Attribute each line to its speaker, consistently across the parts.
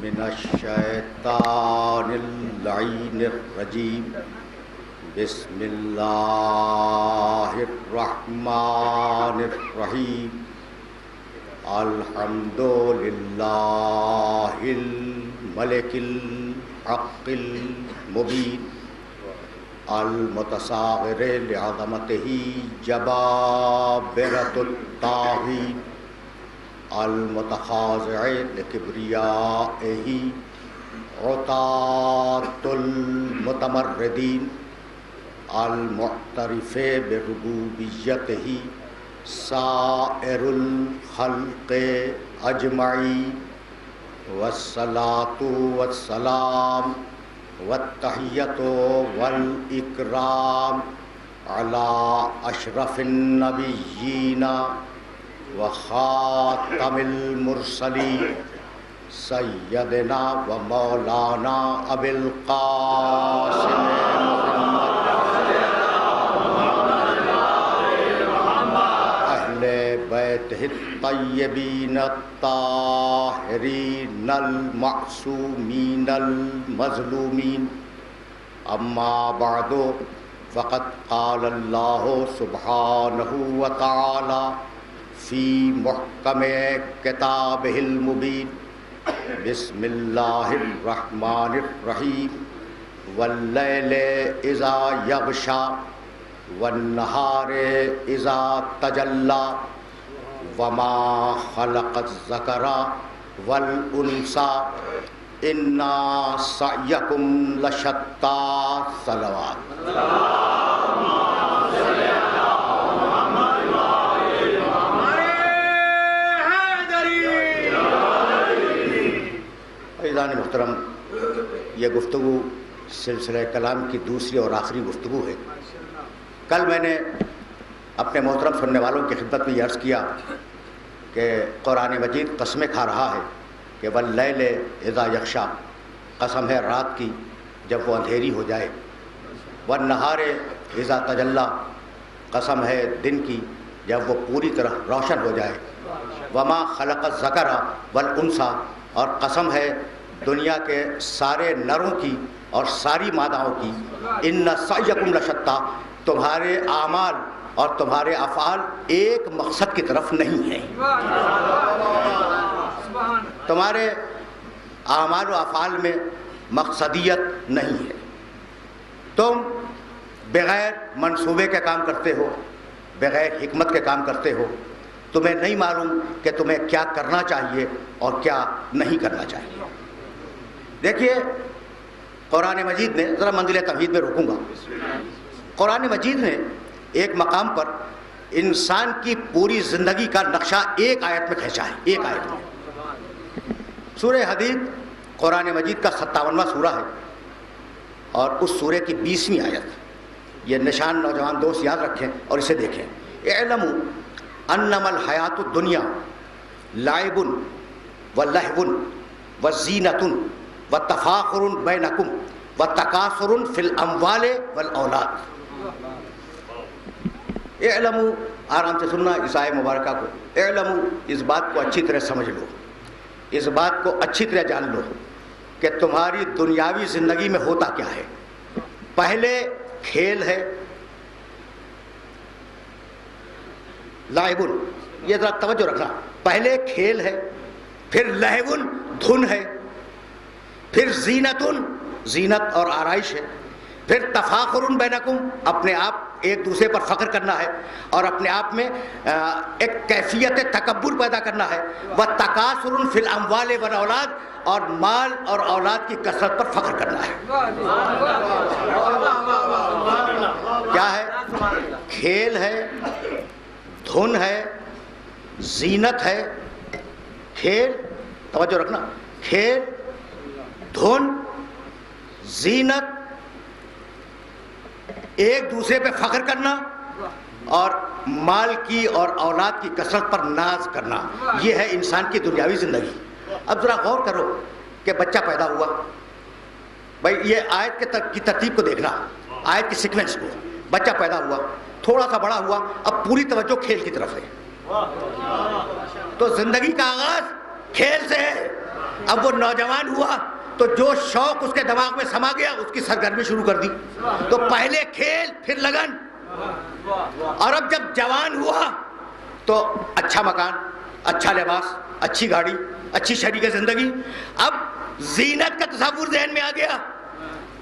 Speaker 1: من الشیطان اللعین الرجیم بسم اللہ الرحمن الرحیم الحمد للہ الملک الحق المبین المتصاغر لعظمتہ جبابرۃ الطاغین المتخاضع لکبریائہ عطاة المتمردین المعترف بربوبیتہ سائر الخلق اجمعین والصلاة والسلام والتحیۃ والاکرام علی اشرف النبیین وخاتم المرسلین سیدنا و مولانا ابی القاسم اہل بیتہ الطیبین الطاہرین المعصومین المظلومین اما بعد فقد قال اللہ سبحانہ وتعالی فی محکم کتابہ المبین بسم اللہ الرحمن الرحیم واللیل اذا یغشی والنہار اذا تجلی وما خلق الذکر والانثی ان سعیکم لشتی صلوات عزیزان محترم، یہ گفتگو سلسلہ کلام کی دوسری اور آخری گفتگو ہے۔ کل میں نے اپنے محترم سننے والوں کی خدمت میں یہ عرض کیا کہ قرآن مجید قسمیں کھا رہا ہے کہ واللیل اذا یغشی، قسم ہے رات کی جب وہ اندھیری ہو جائے، والنہار اذا تجلی، قسم ہے دن کی جب وہ پوری طرح روشن ہو جائے، وما خلق الذکر والانثی، اور قسم ہے دنیا کے سارے نروں کی اور ساری ماداؤں کی، ان سعیکم لشتی، تمہارے اعمال اور تمہارے افعال ایک مقصد کی طرف نہیں ہیں، تمہارے اعمال و افعال میں مقصدیت نہیں ہے، تم بغیر منصوبے کے کام کرتے ہو، بغیر حکمت کے کام کرتے ہو، تمہیں نہیں معلوم کہ تمہیں کیا کرنا چاہیے اور کیا نہیں کرنا چاہیے۔ دیکھیے قرآن مجید نے، ذرا منزل تمہید میں رکوں گا، قرآن مجید نے ایک مقام پر انسان کی پوری زندگی کا نقشہ ایک آیت میں کھینچا ہے، ایک آیت میں۔ سورہ حدید قرآن مجید کا 57واں سورہ ہے اور اس سورے کی 20ویں آیت، یہ نشان نوجوان دوست یاد رکھیں اور اسے دیکھیں۔ اعلموا انما الحیات الدنیا لعب ولہو وزینۃ وتفاخر بینکم وتکاثر فی الاموال والاولاد۔ اعلموا، آرام سے سننا اس آیت مبارکہ کو، اعلموا، اس بات کو اچھی طرح سمجھ لو، اس بات کو اچھی طرح جان لو کہ تمہاری دنیاوی زندگی میں ہوتا کیا ہے۔ پہلے کھیل ہے، لعبن، یہ ذرا توجہ رکھنا، پہلے کھیل ہے، پھر لہون دھن ہے، پھر زینتن زینت اور آرائش ہے، پھر تفاخر بینکم اپنے آپ ایک دوسرے پر فخر کرنا ہے اور اپنے آپ میں ایک کیفیت تکبر پیدا کرنا ہے، وتکاثر فی الاموال والاولاد، اور مال اور اولاد کی کثرت پر فخر کرنا ہے۔ کیا ہے؟ کھیل ہے، دھن ہے، زینت ہے، کھیل، توجہ رکھنا، کھیل، دھن، زینت، ایک دوسرے پہ فخر کرنا اور مال کی اور اولاد کی کثرت پر ناز کرنا، یہ ہے انسان کی دنیاوی زندگی۔ اب ذرا غور کرو کہ بچہ پیدا ہوا، بھائی یہ آیت کی ترتیب کو دیکھنا، آیت کی سیکوینس کو، بچہ پیدا ہوا، تھوڑا سا بڑا ہوا، اب پوری توجہ کھیل کی طرف ہے، تو زندگی کا آغاز کھیل سے ہے، اب وہ نوجوان ہوا تو جو شوق اس کے دماغ میں سما گیا اس کی سرگرمی شروع کر دی. تو پہلے کھیل پھر لگن, اور اب جب جوان ہوا تو اچھا مکان, اچھا لباس, اچھی گاڑی, اچھی شریک زندگی. اب زینت کا تصور ذہن میں آ گیا,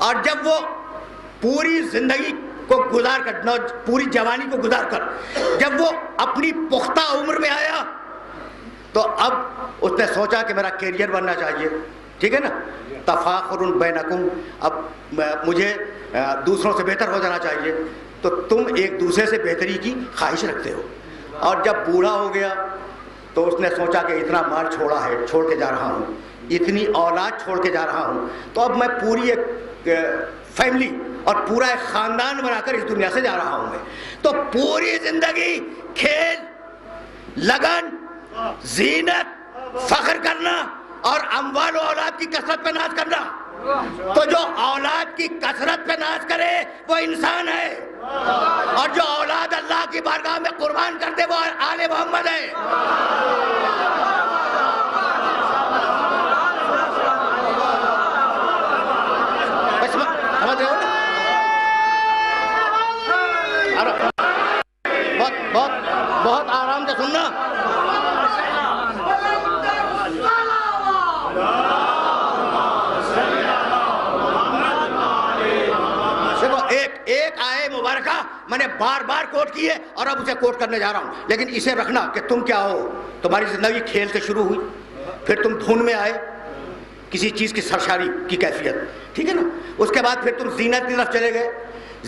Speaker 1: اور جب وہ پوری زندگی کو گزار کر, پوری جوانی کو گزار کر جب وہ اپنی پختہ عمر میں آیا تو اب اس نے سوچا کہ میرا کیریئر بننا چاہیے, ٹھیک ہے نا, تفاخر بینکم, اب مجھے دوسروں سے بہتر ہو جانا چاہیے, تو تم ایک دوسرے سے بہتری کی خواہش رکھتے ہو. اور جب بوڑھا ہو گیا تو اس نے سوچا کہ اتنا مال چھوڑا ہے, چھوڑ کے جا رہا ہوں, اتنی اولاد چھوڑ کے جا رہا ہوں, تو اب میں پوری ایک فیملی اور پورا ایک خاندان بنا کر اس دنیا سے جا رہا ہوں میں. تو پوری زندگی کھیل, لگن, زینت, فخر کرنا اور اموال و اولاد کی کثرت پہ ناز کرنا. تو جو اولاد کی کثرت پہ ناز کرے وہ انسان ہے, اور جو اولاد اللہ کی بارگاہ میں قربان کر دے وہ آل محمد ہے. سمجھ رہے ہو نا؟ بہت آرام سے سننا. ایک آئے مبارکہ میں نے بار بار کوٹ کی ہے اور اب اسے کوٹ کرنے جا رہا ہوں, لیکن اسے رکھنا کہ تم کیا ہو. تمہاری زندگی کھیل سے شروع ہوئی, پھر تم دھن میں آئے, کسی چیز کی سرشاری کی کیفیت, ٹھیک ہے نا. اس کے بعد پھر تم زینت کی طرف چلے گئے,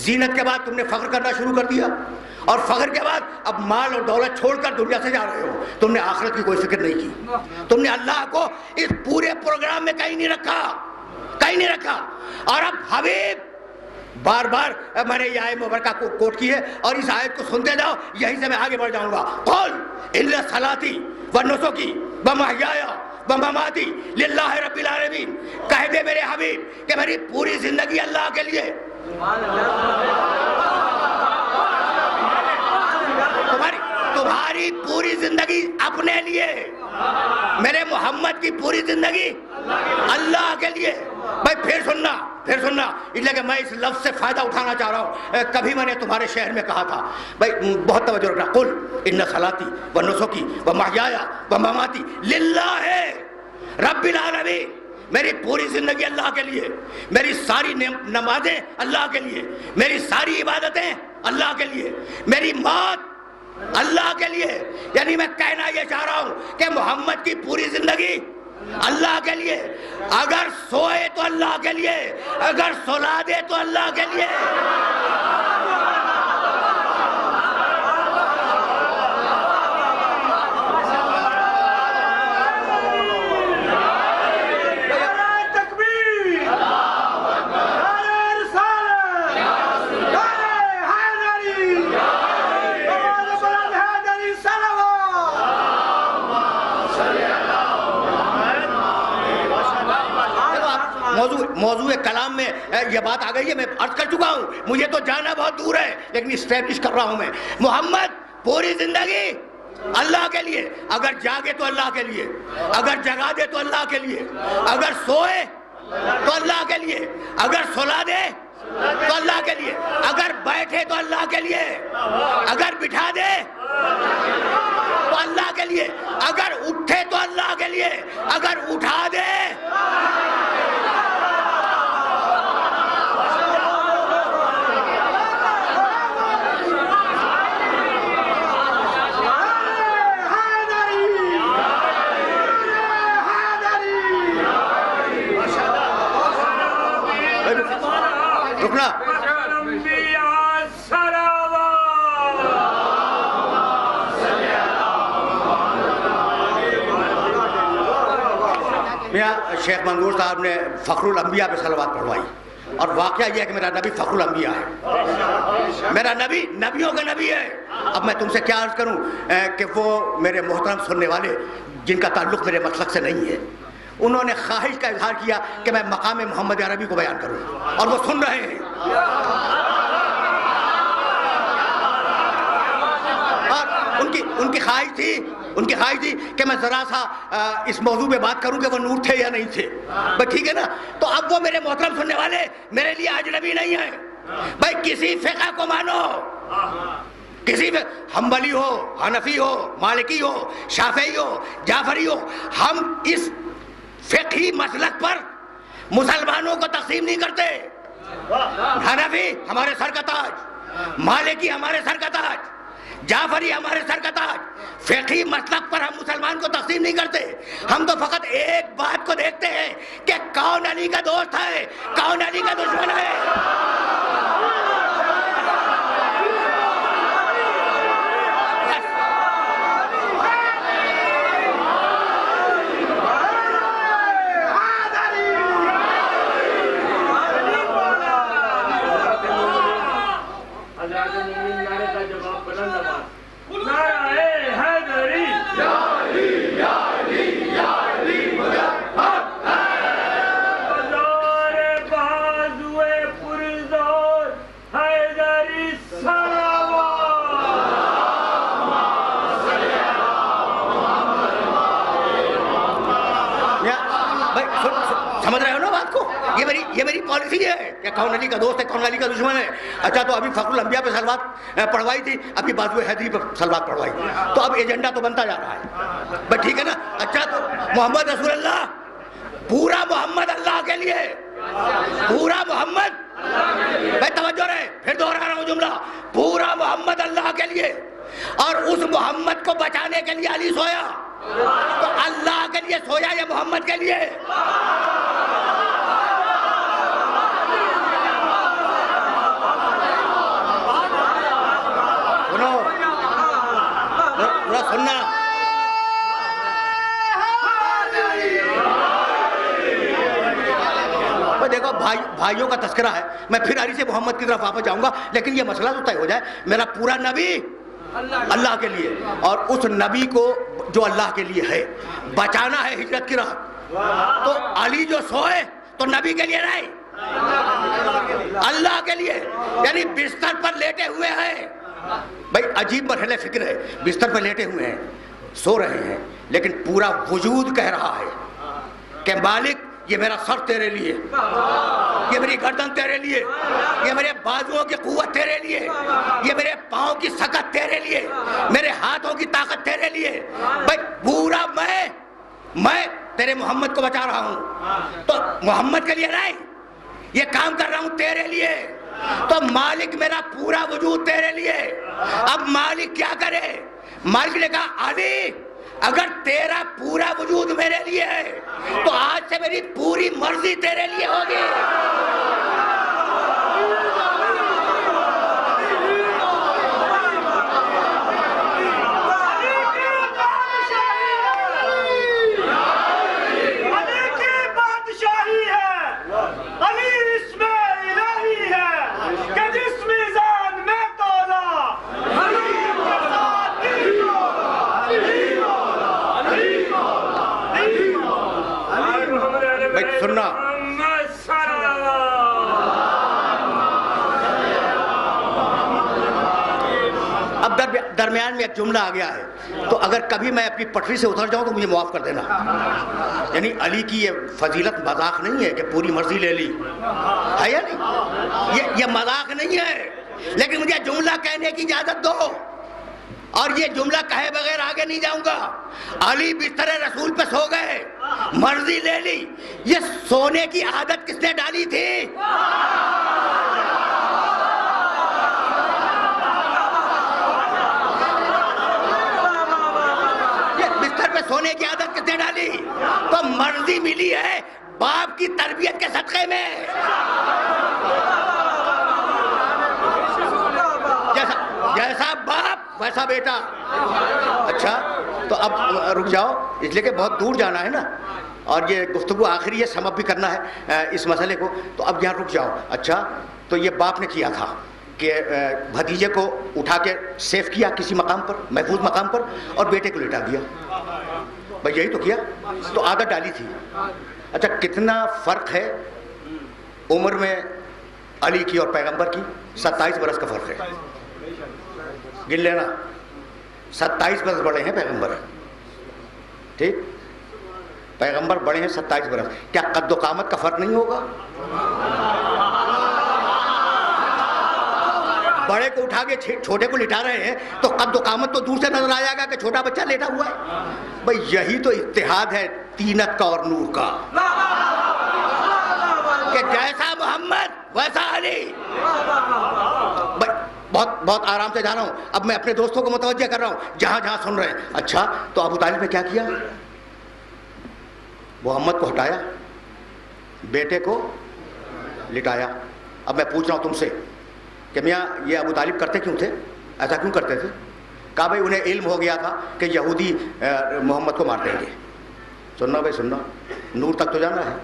Speaker 1: زینت کے بعد تم نے فخر کرنا شروع کر دیا, اور فخر کے بعد اب مال اور دولت چھوڑ کر دنیا سے جا رہے ہو. تم نے آخرت کی کوئی فکر نہیں کی, تم نے اللہ کو اس پورے پروگرام میں کہیں نہیں رکھا, کہیں نہیں رکھا. اور اب حبیب بار بار میں نے یہ آیت مبارکہ کو کوٹ کی ہے, اور اس آیت کو سنتے جاؤ, یہیں سے میں آگے بڑھ جاؤں گا. قل ان صلاتی و نسکی و محیای و مماتی للہ رب العالمین, کہہ دے میرے حبیب کہ میری پوری زندگی اللہ کے لیے, تمہاری پوری زندگی اپنے لیے, میرے محمد کی پوری زندگی اللہ کے لیے. بھائی پھر سننا, اس لیے کہ میں اس لفظ سے فائدہ اٹھانا چاہ رہا ہوں. کبھی میں نے تمہارے شہر میں کہا تھا, بھائی بہت توجہ رکھنا, قل ان صلاتی و نسکی و محیای و مماتی للہ رب العالمین, میری پوری زندگی اللہ کے لیے, میری ساری نمازیں اللہ کے لیے, میری ساری عبادتیں اللہ کے لیے, میری موت اللہ کے لیے. یعنی میں کہنا یہ چاہ رہا ہوں کہ محمد کی پوری زندگی اللہ کے لیے, اگر سوئے تو اللہ کے لیے, اگر سلا دے تو اللہ کے لیے. موضوع کلام میں یہ بات آ گئی ہے, میں عرض کر چکا ہوں, مجھے تو جانا بہت دور ہے لیکن اسٹیبلش کر رہا ہوں میں. محمد پوری زندگی اللہ کے لیے, اگر جاگے تو اللہ کے لیے, اگر جگا دے تو اللہ کے لیے, اگر سوئے تو اللہ کے لیے, اگر سلا دے تو اللہ کے لیے, اگر بیٹھے تو اللہ کے لیے, اگر بٹھا دے تو اللہ کے لیے, اگر اٹھے تو اللہ کے لیے, اگر اٹھا دے. رکنا, میاں شیخ منظور صاحب نے فخر الانبیاء پہ صلوات پڑھوائی, اور واقعہ یہ ہے کہ میرا نبی فخر الانبیاء ہے, میرا نبی نبیوں کا نبی ہے. اب میں تم سے کیا عرض کروں کہ وہ میرے محترم سننے والے جن کا تعلق میرے مسلک سے نہیں ہے, انہوں نے خواہش کا اظہار کیا کہ میں مقام محمد عربی کو بیان کروں, اور وہ سن رہے ہیں. اور ان کی خواہش تھی, ان کی خواہش تھی کہ میں ذرا سا اس موضوع پہ بات کروں کہ وہ نور تھے یا نہیں تھے. بھائی ٹھیک ہے نا. تو اب وہ میرے محترم سننے والے میرے لیے اجنبی نہیں ہیں. بھائی کسی فقہ کو مانو, کسی حنبلی ہو, حنفی ہو, مالکی ہو, شافعی ہو, جعفری ہو, ہم اس فقہی مسلک پر مسلمانوں کو تقسیم نہیں کرتے. حنفی ہمارے سر کا تاج, مالکی ہمارے سر کا تاج, جعفری ہمارے سر کا تاج. فقہی مسلک پر ہم مسلمان کو تقسیم نہیں کرتے. ہم تو فقط ایک بات کو دیکھتے ہیں کہ کون علی کا دوست ہے, کون علی کا دشمن ہے. سمجھ رہے ہو نا بات کو؟ یہ میری پالیسی ہے کہ کون علی کا دوست ہے, کون علی کا دشمن ہے. اچھا تو ابھی فخر الانبیاء پہ سلوات پڑھوائی تھی, ابھی بازو حیدری پہ سلوات پڑھوائی, تو اب ایجنڈا تو بنتا جا رہا ہے. بس ٹھیک ہے نا. اچھا تو محمد رسول اللہ, پورا محمد اللہ کے لیے, پورا محمد, میں توجہ رہے, پھر دوہرا رہا ہوں جملہ, پورا محمد اللہ کے لیے. اور اس محمد کو بچانے کے لیے علی سویا, تو اللہ کے لیے سویا یا محمد کے لیے؟ سننا دیکھو بھائیوں کا تذکرہ ہے, میں پھر علی سے محمد کی طرف واپس جاؤں گا, لیکن یہ مسئلہ تو طے ہو جائے. میرا پورا نبی اللہ کے لیے, اور اس نبی کو جو اللہ کے لیے ہے بچانا ہے ہجرت کی راہ, تو علی جو سوئے تو نبی کے لیے نہیں, اللہ کے لیے. یعنی بستر پر لیٹے ہوئے ہیں. بھائی عجیب مرحلہ فکر ہے, بستر پر لیٹے ہوئے ہیں, سو رہے ہیں, لیکن پورا وجود کہہ رہا ہے کہ مالک یہ میرا سر تیرے لیے, یہ میری گردن تیرے لیے, یہ میرے بازوؤں کی قوت تیرے لیے, یہ میرے پاؤں کی سکت تیرے لیے, میرے ہاتھوں کی طاقت تیرے لیے. بھائی پورا میں تیرے محمد کو بچا رہا ہوں, تو محمد کے لیے نہیں, یہ کام کر رہا ہوں تیرے لیے. تو مالک میرا پورا وجود تیرے لیے. اب مالک کیا کرے؟ مالک نے کہا علی اگر تیرا پورا وجود میرے لیے ہے تو آج سے میری پوری مرضی تیرے لیے ہوگی. سننا اب درمیان میں ایک جملہ آ گیا ہے, تو اگر کبھی میں اپنی پٹری سے اتر جاؤں تو مجھے معاف کر دینا. یعنی علی کی یہ فضیلت مذاق نہیں ہے کہ پوری مرضی لے لی, ہے یا نہیں؟ یہ مذاق نہیں ہے, لیکن مجھے جملہ کہنے کی اجازت دو, اور یہ جملہ کہے بغیر آگے نہیں جاؤں گا. علی بستر رسول پہ سو گئے, مرضی لے لی. یہ سونے کی عادت کس نے ڈالی تھی؟ یہ بستر پہ سونے کی عادت کس نے ڈالی؟ تو مرضی ملی ہے باپ کی تربیت کے صدقے میں. جیسا باپ ویسا بیٹا. اچھا تو اب رک جاؤ, اس لیے کہ بہت دور جانا ہے نا, اور یہ گفتگو آخری ہے, سم اپ بھی کرنا ہے اس مسئلے کو, تو اب یہاں رک جاؤ. اچھا تو یہ باپ نے کیا تھا کہ بھتیجے کو اٹھا کے سیف کیا کسی مقام پر, محفوظ مقام پر, اور بیٹے کو لٹا دیا. بھائی یہی تو کیا, تو عادت ڈالی تھی. اچھا کتنا فرق ہے عمر میں علی کی اور پیغمبر کی؟ 27 برس کا فرق ہے. گن لینا, 27 برس بڑے ہیں پیغمبر, ٹھیک, پیغمبر بڑے ہیں 27 برس, کیا قد و قامت کا فرق نہیں ہوگا؟ بڑے کو اٹھا کے چھوٹے کو لٹا رہے ہیں تو قد و قامت تو دور سے نظر آ جائے گا کہ چھوٹا بچہ لیٹا ہوا ہے. بھئی یہی تو اتحاد ہے طینت کا اور نور کا, کہ جیسا محمد ویسا علی. بہت بہت آرام سے جا رہا ہوں, اب میں اپنے دوستوں کو متوجہ کر رہا ہوں جہاں جہاں سن رہے ہیں. اچھا تو ابو طالب نے کیا کیا؟ محمد کو ہٹایا, بیٹے کو لٹایا. اب میں پوچھ رہا ہوں تم سے کہ میاں یہ ابو طالب کرتے کیوں تھے, ایسا کیوں کرتے تھے؟ کہا بھائی انہیں علم ہو گیا تھا کہ یہودی محمد کو مار دیں گے. سننا بھائی سننا, نور تک تو جانا ہے,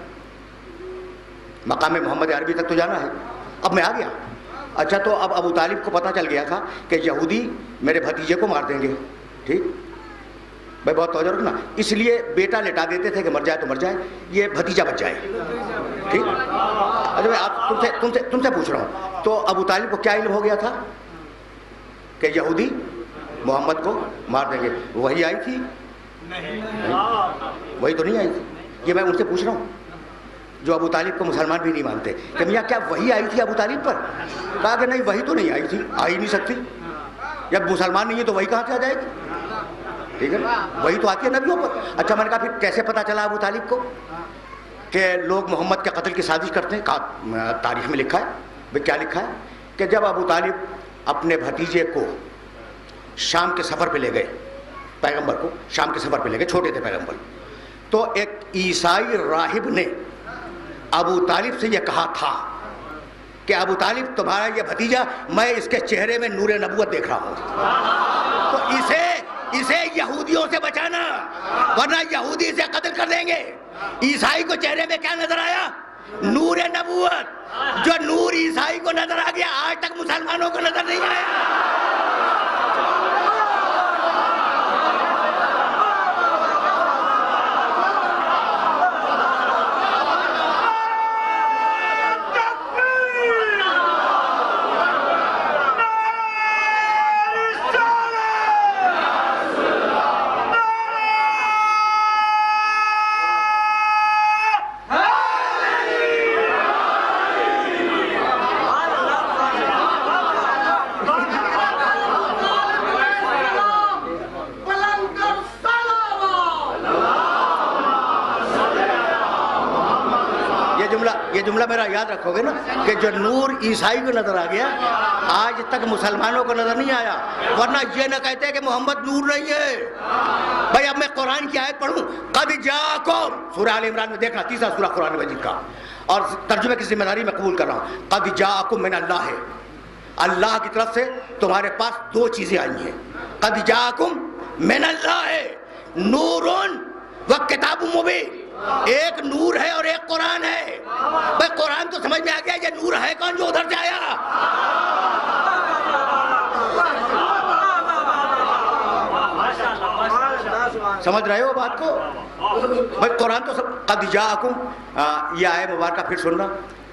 Speaker 1: مقام محمد عربی تک تو جانا ہے. اب میں آ گیا. اچھا تو اب ابو طالب کو پتہ چل گیا تھا کہ یہودی میرے بھتیجے کو مار دیں گے. ٹھیک بھائی, بہت توجہ رکھنا. اس لیے بیٹا لٹا دیتے تھے کہ مر جائے تو مر جائے, یہ بھتیجا بچ جائے. ٹھیک. اچھا بھائی آپ تم سے پوچھ رہا ہوں, تو ابو طالب کو کیا علم ہو گیا تھا کہ یہودی محمد کو مار دیں گے؟ وہی آئی تھی؟ وہی تو نہیں آئی تھی. یہ میں ان سے پوچھ رہا ہوں جو ابو طالب کو مسلمان بھی نہیں مانتے کہ میاں کیا وہی آئی تھی ابو طالب پر؟ کہا کہ نہیں وہی تو نہیں آئی تھی, آ ہی نہیں سکتی. جب مسلمان نہیں ہے تو وہی کہاں سے آ جائے گی؟ ٹھیک ہے, وہی تو آتی ہے نبیوں پر. اچھا میں نے کہا پھر کیسے پتہ چلا ابو طالب کو کہ لوگ محمد کے قتل کی سازش کرتے ہیں؟ کہا تاریخ میں لکھا ہے. بھائی کیا لکھا ہے؟ کہ جب ابو طالب اپنے بھتیجے کو شام کے سفر پہ لے گئے, پیغمبر کو شام کے سفر پہ لے گئے, چھوٹے تھے پیغمبر, تو ایک عیسائی راہب نے ابو طالب سے یہ کہا تھا کہ ابو طالب تمہارا یہ بھتیجا, میں اس کے چہرے میں نور نبوت دیکھ رہا ہوں, تو اسے یہودیوں سے بچانا ورنہ یہودی اسے قتل کر دیں گے. عیسائی کو چہرے میں کیا نظر آیا؟ نور نبوت. جو نور عیسائی کو نظر آ گیا آج تک مسلمانوں کو نظر نہیں آیا. یہ جملہ میرا یاد رکھو گے نا کہ جو نور عیسائی کو نظر آ گیا آج تک مسلمانوں کو نظر نہیں آیا. ورنہ یہ نہ کہتے کہ محمد نور نہیں ہے. بھائی اب میں قرآن کی آیت پڑھوں, قد جاءکم, سورہ آل عمران میں دیکھنا, تیسرا سورہ قرآن مجید کا, اور ترجمے کی ذمہ داری میں قبول کر رہا ہوں. قد جاءکم من اللہ, اللہ کی طرف سے تمہارے پاس دو چیزیں آئی ہیں. قد جاءکم من اللہ نور و کتاب مبین, ایک نور ہے اور ایک قرآن ہے. بھائی قرآن تو سمجھ میں آ گیا, یہ نور ہے کون جو ادھر سے آیا؟ سمجھ رہے ہو بات کو؟ بھائی قرآن تو سب. قد جاءکم, یہ آیت مبارکہ پھر سننا,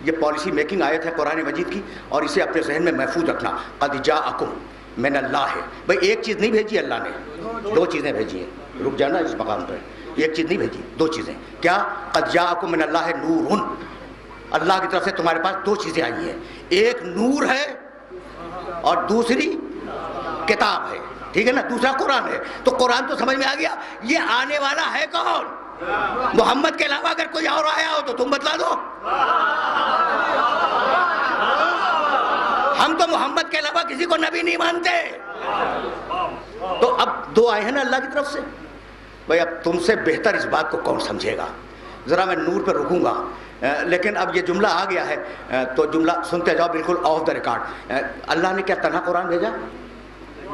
Speaker 1: یہ پالیسی میکنگ آیت ہے قرآن مجید کی, اور اسے اپنے ذہن میں محفوظ رکھنا. قد جاءکم من اللہ ہے. بھائی ایک چیز نہیں بھیجی اللہ نے, دو چیزیں بھیجی ہیں. رک جانا اس مقام پر, ایک چیز نہیں بھیجی, دو چیزیں. کیا؟ قد جاءکم من اللہ نور, اللہ کی طرف سے تمہارے پاس دو چیزیں آئی ہیں, ایک نور ہے اور دوسری کتاب ہے. ٹھیک ہے نا, دوسرا قرآن ہے. تو قرآن تو سمجھ میں آ گیا, یہ آنے والا ہے کون؟ محمد کے علاوہ اگر کوئی اور آیا ہو تو تم بتلا دو. ہم تو محمد کے علاوہ کسی کو نبی نہیں مانتے. تو اب دو آئے ہیں نا اللہ کی طرف سے. بھائی اب تم سے بہتر اس بات کو کون سمجھے گا؟ ذرا میں نور پہ رکوں گا, لیکن اب یہ جملہ آ گیا ہے تو جملہ سنتے جاؤ بالکل آف دا ریکارڈ. اللہ نے کیا تنہا قرآن بھیجا؟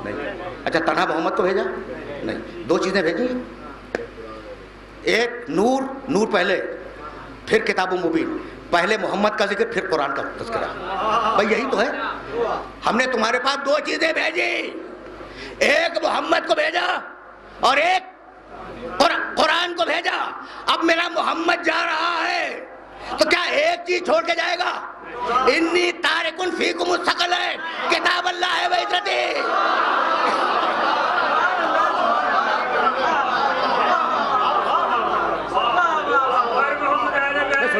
Speaker 1: نہیں. اچھا تنہا محمد کو بھیجا؟ نہیں. دو چیزیں بھیجی, ایک نور, نور پہلے, پھر کتاب مبین. پہلے محمد کا ذکر پھر قرآن کا تذکرہ. بھائی یہی تو ہے. ہم نے تمہارے پاس دو چیزیں بھیجی, ایک محمد کو بھیجا اور ایک قرآن کو بھیجا. اب میرا محمد جا رہا ہے تو کیا ایک چیز چھوڑ کے جائے گا؟ انی تارکن فیکم الثقلین, کتاب اللہ ہے و عزتی.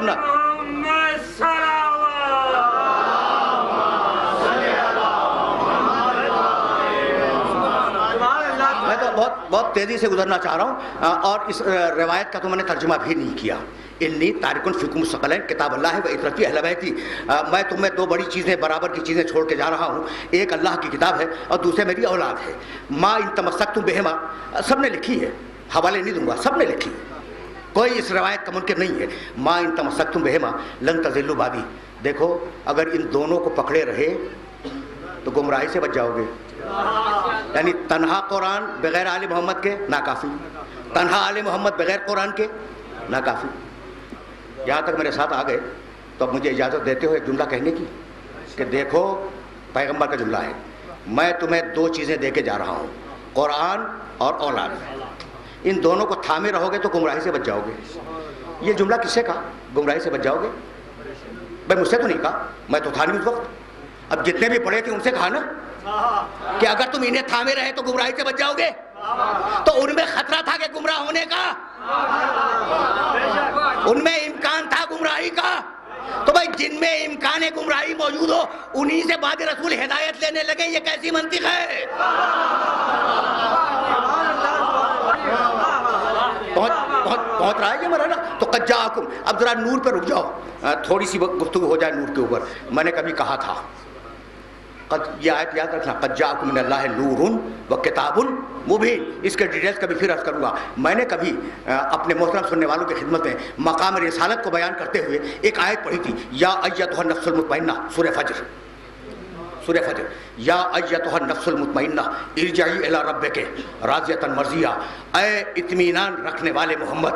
Speaker 1: سننا. میں تو بہت تیزی سے گزرنا چاہ رہا ہوں اور اس روایت کا تو میں نے ترجمہ بھی نہیں کیا. انی تارکن فیکم الثقلین کتاب اللہ و اطرتی اہل بیتی. میں تمہیں دو بڑی چیزیں برابر کی چیزیں چھوڑ کے جا رہا ہوں. ایک اللہ کی کتاب ہے اور دوسرے میری اولاد ہے. ما ان تمسکتم بہما سب نے لکھی ہے, حوالے نہیں دوں گا, سب نے لکھی ہے, کوئی اس روایت کا منکر نہیں ہے. ما ان تمسکتم بہما لن تضلوا بعدی. دیکھو اگر ان دونوں کو پکڑے رہے تو گمراہی سے بچ جاؤ گے. یعنی تنہا قرآن بغیر آل محمد کے ناکافی, تنہا آل محمد بغیر قرآن کے ناکافی. یہاں تک میرے ساتھ آ گئے تو اب مجھے اجازت دیتے ہو ایک جملہ کہنے کی کہ دیکھو پیغمبر کا جملہ ہے, میں تمہیں دو چیزیں دے کے جا رہا ہوں, قرآن اور اولاد. ان دونوں کو تھامے رہو گے تو گمراہی سے بچ جاؤ گے. یہ جملہ کس سے کہا گمراہی سے بچ جاؤ گے؟ بھائی مجھ سے تو نہیں کہا, میں تو تھا نہیں اس وقت. اب جتنے بھی پڑھے تھے ان سے کہا نا کہ اگر تم انہیں تھامے رہے تو گمراہی سے بچ جاؤ گے. تو ان میں خطرہ تھا کہ گمراہ ہونے کا, ان میں امکان تھا گمراہی کا. تو بھائی جن میں امکان گمراہی موجود ہو انہی سے بعد رسول ہدایت لینے لگے, یہ کیسی منطق ہے؟ پہنچ رہا ہے یہ مرحلہ. تو قد جاءکم, اب ذرا نور پہ رک جاؤ, تھوڑی سی گفتگو ہو جائے نور کے اوپر. میں نے کبھی کہا تھا, یہ آیت یاد رکھنا, قد جاءکم من اللہ نور و کتاب مبین. اس کے ڈیٹیلز کبھی پھر عرض کروں گا. میں نے کبھی اپنے محترم سننے والوں کی خدمت میں مقام رسالت کو بیان کرتے ہوئے ایک آیت پڑھی تھی, یا ایتھا النفس المطمئنہ, سورہ فجر, سورہ فجر. یا ایتھا النفس المطمئنہ ارجعی الی ربک راضیۃ مرضیہ. اے اطمینان رکھنے والے محمد,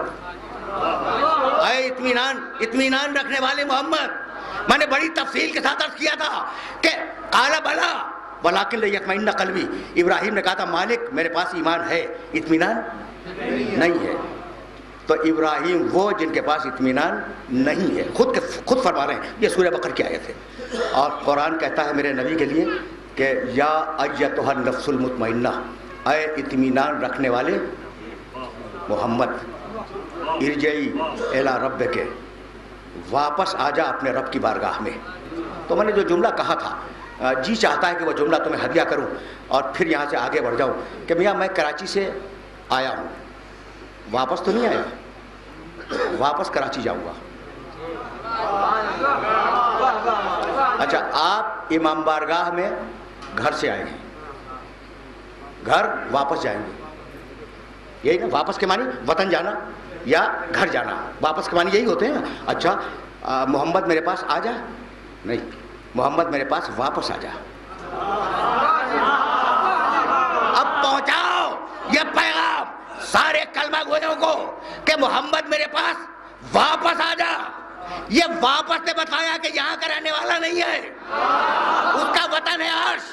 Speaker 1: اے اطمینان رکھنے والے محمد. میں نے بڑی تفصیل کے ساتھ عرض کیا تھا کہ قال بلا ولکن لیطمئن قلبی. ابراہیم نے کہا تھا مالک میرے پاس ایمان ہے, اطمینان نہیں ہے. تو ابراہیم وہ جن کے پاس اطمینان نہیں ہے, خود فرما رہے ہیں. یہ سورہ بقرہ کی آیت ہے. اور قرآن کہتا ہے میرے نبی کے لیے کہ یا ایتھا النفس المطمئنہ, اے اطمینان رکھنے والے محمد, ارجعی الی ربک, واپس آ جا اپنے رب کی بارگاہ میں. تو میں نے جو جملہ کہا تھا, جی چاہتا ہے کہ وہ جملہ تمہیں ہدیہ کروں اور پھر یہاں سے آگے بڑھ جاؤں کہ میاں میں کراچی سے آیا ہوں, واپس تو نہیں آیا, واپس کراچی جاؤں گا. اچھا آپ امام بارگاہ میں گھر سے آئے ہیں, گھر واپس جائیں گے, یہی نا واپس کے معنی وطن جانا یا گھر جانا, واپس کے معنی یہی ہوتے ہیں نا. اچھا محمد میرے پاس آ جا, نہیں, محمد میرے پاس واپس آ جا. اب پہنچاؤ یہ پیغام سارے کلمہ گویوں کو کہ محمد میرے پاس واپس آ جا. یہ واپس نے بتایا کہ یہاں کا رہنے والا نہیں ہے, اس کا وطن ہے عرش.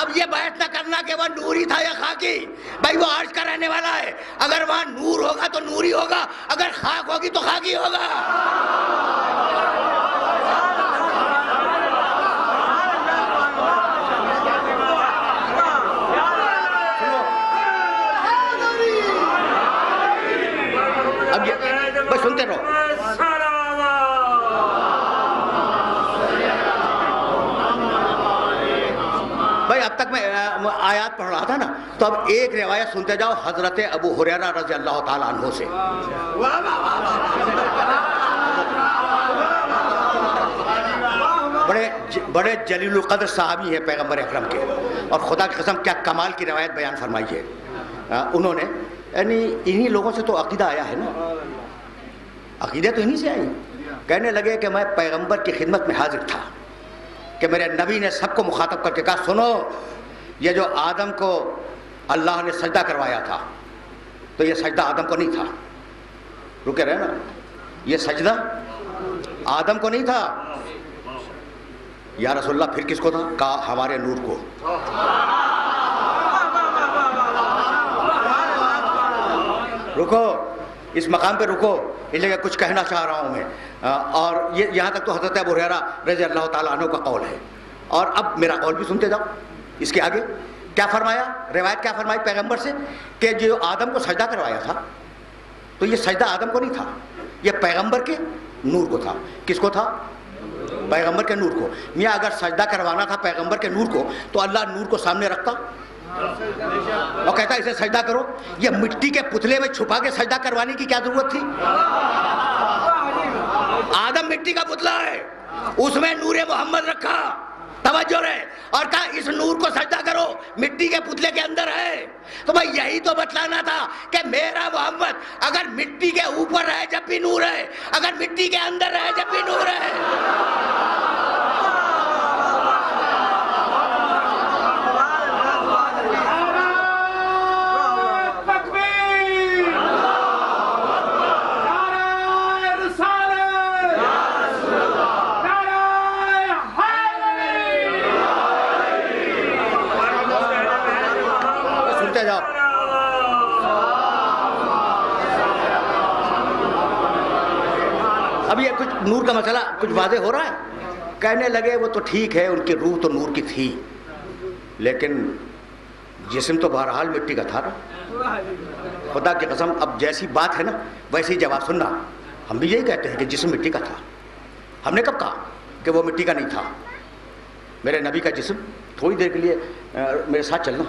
Speaker 1: اب یہ بحث نہ کرنا کہ وہ نوری تھا یا خاکی, بھائی وہ عرش کا رہنے والا ہے. اگر وہاں نور ہوگا تو نوری ہوگا, اگر خاک ہوگی تو خاکی ہوگا. اب یہ بس سنتے رہو. اب تک میں آیات پڑھ رہا تھا نا, تو اب ایک روایت سنتے جاؤ حضرت ابو ہریرہ رضی اللہ تعالیٰ عنہ سے. بڑے جلیل القدر صحابی ہیں پیغمبر اکرم کے, اور خدا کی قسم کیا کمال کی روایت بیان فرمائی ہے. انہوں نے یعنی انہی لوگوں سے تو عقیدہ آیا ہے نا, عقیدہ تو انہی سے آئی. کہنے لگے کہ میں پیغمبر کی خدمت میں حاضر تھا کہ میرے نبی نے سب کو مخاطب کر کے کہا سنو, یہ جو آدم کو اللہ نے سجدہ کروایا تھا تو یہ سجدہ آدم کو نہیں تھا. رکے رہے نا, یہ سجدہ آدم کو نہیں تھا. یا رسول اللہ پھر کس کو تھا؟ کہا ہمارے نور کو. رکو, اس مقام پہ رکو, اس لیے کچھ کہنا چاہ رہا ہوں میں. اور یہ یہاں تک تو حضرت ابو ہریرہ رضی اللہ تعالیٰ عنہ کا قول ہے. اور اب میرا قول بھی سنتے جاؤ. اس کے آگے کیا فرمایا, روایت کیا فرمائی پیغمبر سے کہ جو آدم کو سجدہ کروایا تھا تو یہ سجدہ آدم کو نہیں تھا, یہ پیغمبر کے نور کو تھا. کس کو تھا؟ پیغمبر کے نور کو. میاں اگر سجدہ کروانا تھا پیغمبر کے نور کو تو اللہ نور کو سامنے رکھتا اور کہتا اسے سجدہ کرو. یہ مٹی کے پتلے میں چھپا کے سجدہ کروانے کی کیا ضرورت تھی؟ آدم مٹی کا پتلا ہے, اس میں نور محمد رکھا, توجہ رہے, اور کہا اس نور کو سجدہ کرو, مٹی کے پتلے کے اندر ہے. تو بھائی یہی تو بتلانا تھا کہ میرا محمد اگر مٹی کے اوپر رہے جب بھی نور ہے, اگر مٹی کے اندر رہے جب بھی نور ہے. اب یہ کچھ نور کا مسئلہ کچھ واضح ہو رہا ہے. کہنے لگے وہ تو ٹھیک ہے, ان کی روح تو نور کی تھی, لیکن جسم تو بہرحال مٹی کا تھا نا. خدا کی قسم اب جیسی بات ہے نا ویسے ہی جواب سننا. ہم بھی یہی کہتے ہیں کہ جسم مٹی کا تھا. ہم نے کب کہا کہ وہ مٹی کا نہیں تھا؟ میرے نبی کا جسم, تھوڑی دیر کے لیے میرے ساتھ چلنا.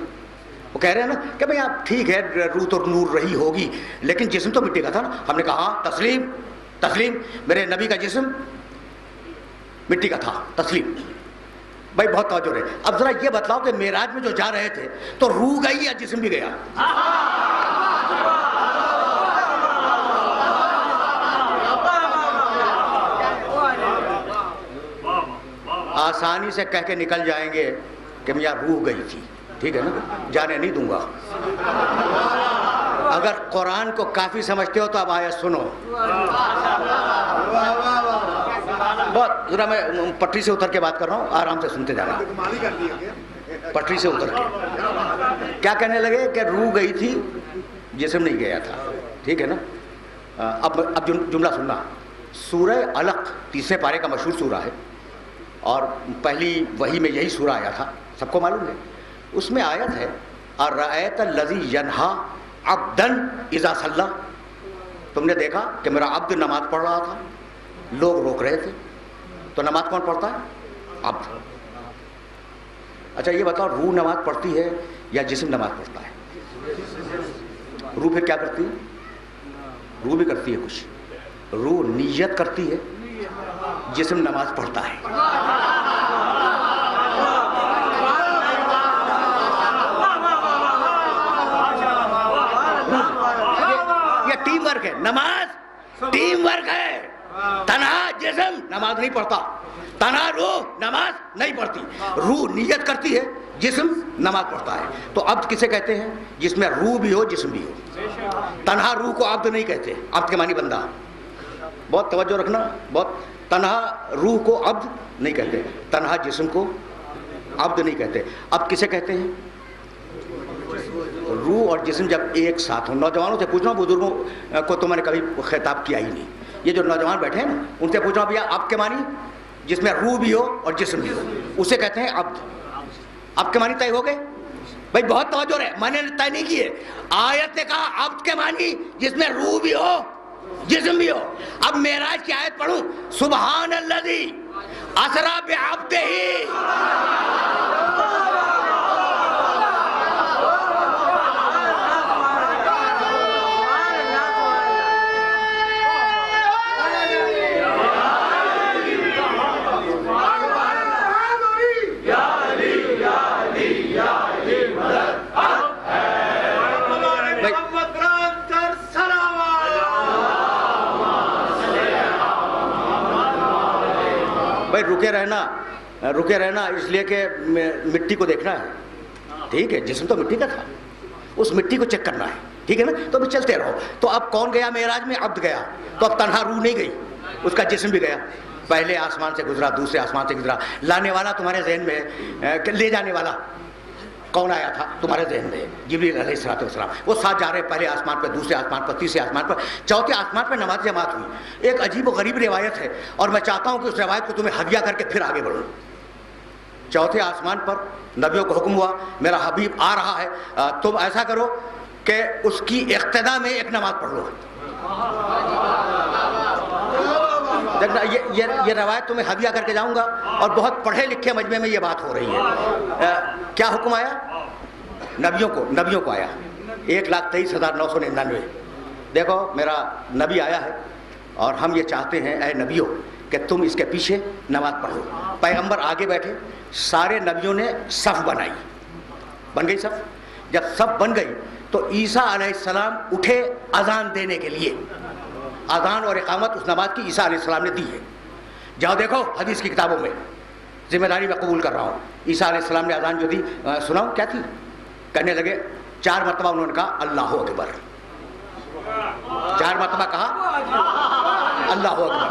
Speaker 1: وہ کہہ رہے ہیں نا کہ بھئی آپ ٹھیک ہے روح تو نور رہی ہوگی لیکن جسم تو مٹی کا تھا نا. ہم نے کہا ہاں تسلیم تسلیم, میرے نبی کا جسم مٹی کا تھا, تسلیم. بھائی بہت توجہ رہے. اب ذرا یہ بتلاؤ کہ معراج میں جو جا رہے تھے تو روح گئی یا جسم بھی گیا؟ آسانی سے کہہ کے نکل جائیں گے کہ میاں روح گئی تھی, ٹھیک ہے نا, جانے نہیں دوں گا. اگر قرآن کو کافی سمجھتے ہو تو اب آیت سنو. بہت ذرا میں پٹری سے اتر کے بات کر رہا ہوں, آرام سے سنتے جانا. پٹری سے اتر کے کیا کہنے لگے کہ روح گئی تھی جسم نہیں گیا تھا, ٹھیک ہے نا. اب جملہ سننا. سورہ علق 30 پارے کا مشہور سورہ ہے اور پہلی وحی میں یہی سورہ آیا تھا, سب کو معلوم ہے. اس میں آیت ہے اَرَأَيْتَ الَّذِي يَنْهَا عَبْدًا اِذَا صَلَّى. تم نے دیکھا کہ میرا عبد نماز پڑھ رہا تھا, لوگ روک رہے تھے, تو نماز کون پڑھتا ہے؟ عبد. اچھا یہ بتاؤ روح نماز پڑھتی ہے یا جسم نماز پڑھتا ہے؟ روح پھر کیا کرتی ہے؟ روح بھی کرتی ہے کچھ. روح نیت کرتی ہے, جسم نماز پڑھتا ہے. یہ ٹیم ورک ہے, نماز ٹیم ورک ہے. تنہا جسم نماز نہیں پڑھتا, تنہا روح نماز نہیں پڑھتی. روح نیت کرتی ہے, جسم نماز پڑھتا ہے. تو عبد کسے کہتے ہیں؟ جس میں روح بھی ہو جسم بھی ہو. تنہا روح کو عبد نہیں کہتے, عبد کے معنی بندہ. بہت توجہ رکھنا, بہت. تنہا روح کو عبد نہیں کہتے, تنہا جسم کو عبد نہیں کہتے. اب کسے کہتے ہیں؟ روح اور جسم جب ایک ساتھ ہوں. نوجوانوں سے پوچھنا, بزرگوں کو تو میں نے کبھی خطاب کیا ہی نہیں. یہ جو نوجوان بیٹھے ہیں نا ان سے پوچھنا بھیا آپ کے معنی, جس میں روح بھی ہو اور جسم بھی ہو, اسے کہتے ہیں عبد. آپ کے معنی طے ہو گئے؟ بھائی بہت توجہ رہے, میں نے طے نہیں کیے. آیت نے کہا عبد کے معنی جس میں روح بھی ہو جسم بھی ہو. اب معراج کی آیت پڑھوں, سبحان الذی اسری بعبدہ. بھائی رکے رہنا اس لیے کہ مٹی کو دیکھنا ہے, ٹھیک ہے. جسم تو مٹی کا تھا, اس مٹی کو چیک کرنا ہے, ٹھیک ہے نا. تو ابھی چلتے رہو. تو اب کون گیا معراج میں؟ عبد گیا. تو اب تنہا روح نہیں گئی, اس کا جسم بھی گیا. پہلے آسمان سے گزرا, دوسرے آسمان سے گزرا. لانے والا تمہارے ذہن میں ہے کہ لے جانے والا کون آیا تھا تمہارے ذہن میں؟ جبریل علیہ السلام. وہ ساتھ جا رہے, پہلے آسمان پر, دوسرے آسمان پر, تیسرے آسمان پر, چوتھے آسمان پر نماز جماعت ہوئی. ایک عجیب و غریب روایت ہے اور میں چاہتا ہوں کہ اس روایت کو تمہیں ہدیہ کر کے پھر آگے بڑھوں. چوتھے آسمان پر نبیوں کو حکم ہوا میرا حبیب آ رہا ہے, تم ایسا کرو کہ اس کی اقتدا میں ایک نماز پڑھ لو. دیکھنا یہ روایت تمہیں ہدیہ کر کے جاؤں گا، اور بہت پڑھے لکھے مجمع میں یہ بات ہو رہی ہے۔ کیا حکم آیا؟ نبیوں کو آیا 1,23,999۔ دیکھو میرا نبی آیا ہے اور ہم یہ چاہتے ہیں اے نبیوں کہ تم اس کے پیچھے نماز پڑھو۔ پیغمبر آگے بیٹھے، سارے نبیوں نے صف بنائی، بن گئی صف۔ جب صف بن گئی تو عیسیٰ علیہ السلام اٹھے اذان دینے کے لیے۔ اذان اور اقامت اس نماز کی عیسیٰ علیہ السلام نے دی ہے۔ جاؤ دیکھو حدیث کی کتابوں میں، ذمہ داری میں قبول کر رہا ہوں۔ عیسیٰ علیہ السلام نے اذان جو دی، سناؤ کیا تھی؟ کہنے لگے 4 مرتبہ انہوں نے کہا اللہ اکبر، 4 مرتبہ کہا اللہ اکبر،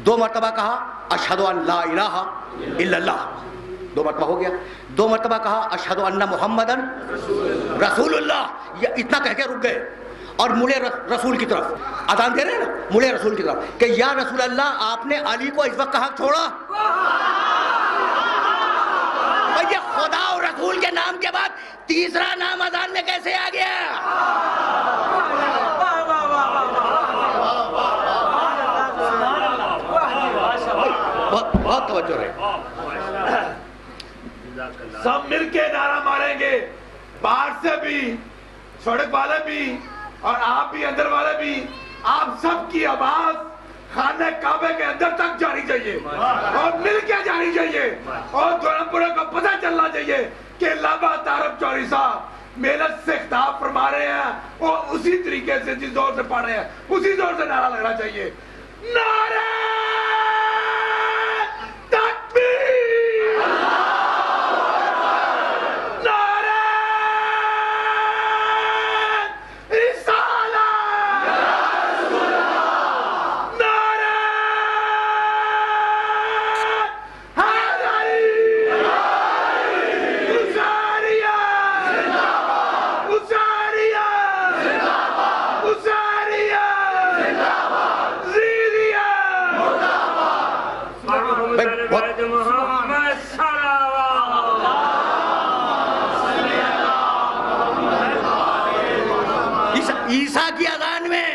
Speaker 1: 2 مرتبہ کہا اشہد ان لا الہ الا اللہ، 2 مرتبہ ہو گیا۔ 2 مرتبہ کہا اشہد ان محمدن رسول اللہ، یہ اتنا کہہ کے رک گئے اور مڑے رسول کی طرف، اذان دے رہے ہیں نا، مڑے رسول کی طرف کہ یا رسول اللہ آپ نے علی کو اس وقت کہاں چھوڑا؟ یہ خدا اور رسول کے نام کے بعد تیسرا نام اذان میں کیسے آ گیا؟ بہت توجہ ہے۔
Speaker 2: سب مل کے نعرہ ماریں گے، باہر سے بھی، سڑک والے بھی اور آپ بھی اندر والے بھی، آپ سب کی آواز خانہ کعبے کے اندر تک جانی چاہیے اور مل کے جانی چاہیے، اور گورنمپورے کو پتہ چلنا چاہیے کہ علامہ طارق چوہدری صاحب محنت سے خطاب فرما رہے ہیں اور اسی طریقے سے جس دور سے پڑھ رہے ہیں اسی دور سے نعرہ لگنا چاہیے۔ نعرہ تکبیر، نعرہ رسالت، نعرہ حیدری، اساریہ، اساریہ، اساریہ، زیدیہ،
Speaker 1: عیسیٰ کی اذان میں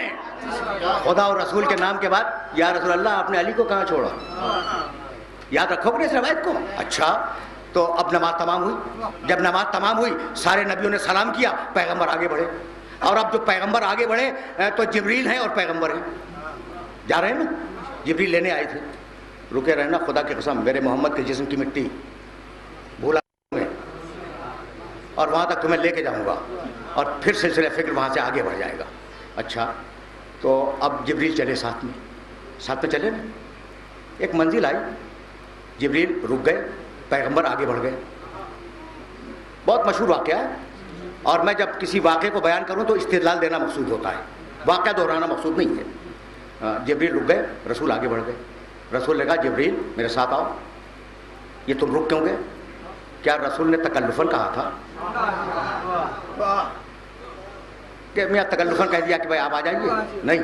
Speaker 1: خدا اور رسول کے نام کے بعد یا رسول اللہ آپ نے علی کو کہاں چھوڑا؟ یاد رکھو گے اس روایت کو؟ اچھا، تو اب نماز تمام ہوئی۔ جب نماز تمام ہوئی سارے نبیوں نے سلام کیا، پیغمبر آگے بڑھے، اور اب جو پیغمبر آگے بڑھے تو جبریل ہیں اور پیغمبر ہیں، جا رہے ہیں نا، جبریل لینے آئے تھے۔ رکے رہنا، خدا کی قسم میرے محمد کے جسم کی مٹی بھولا میں، اور وہاں تک تمہیں لے کے جاؤں گا، اور پھر سلسلہ فکر وہاں سے آگے بڑھ جائے گا۔ اچھا، تو اب جبریل چلے ساتھ میں چلے نا، ایک منزل آئی، جبریل رک گئے، پیغمبر آگے بڑھ گئے۔ بہت مشہور واقعہ ہے، اور میں جب کسی واقعے کو بیان کروں تو استدلال دینا مقصود ہوتا ہے، واقعہ دہرانا مقصود نہیں ہے۔ جبریل رک گئے، رسول آگے بڑھ گئے۔ رسول نے کہا جبریل میرے ساتھ آؤ۔ یہ تم رک کیوں گئے؟ کیا رسول نے تکلفاً کہا تھا کہ میں تکلفاً کہہ دیا کہ بھائی آپ آ جائیے؟ نہیں،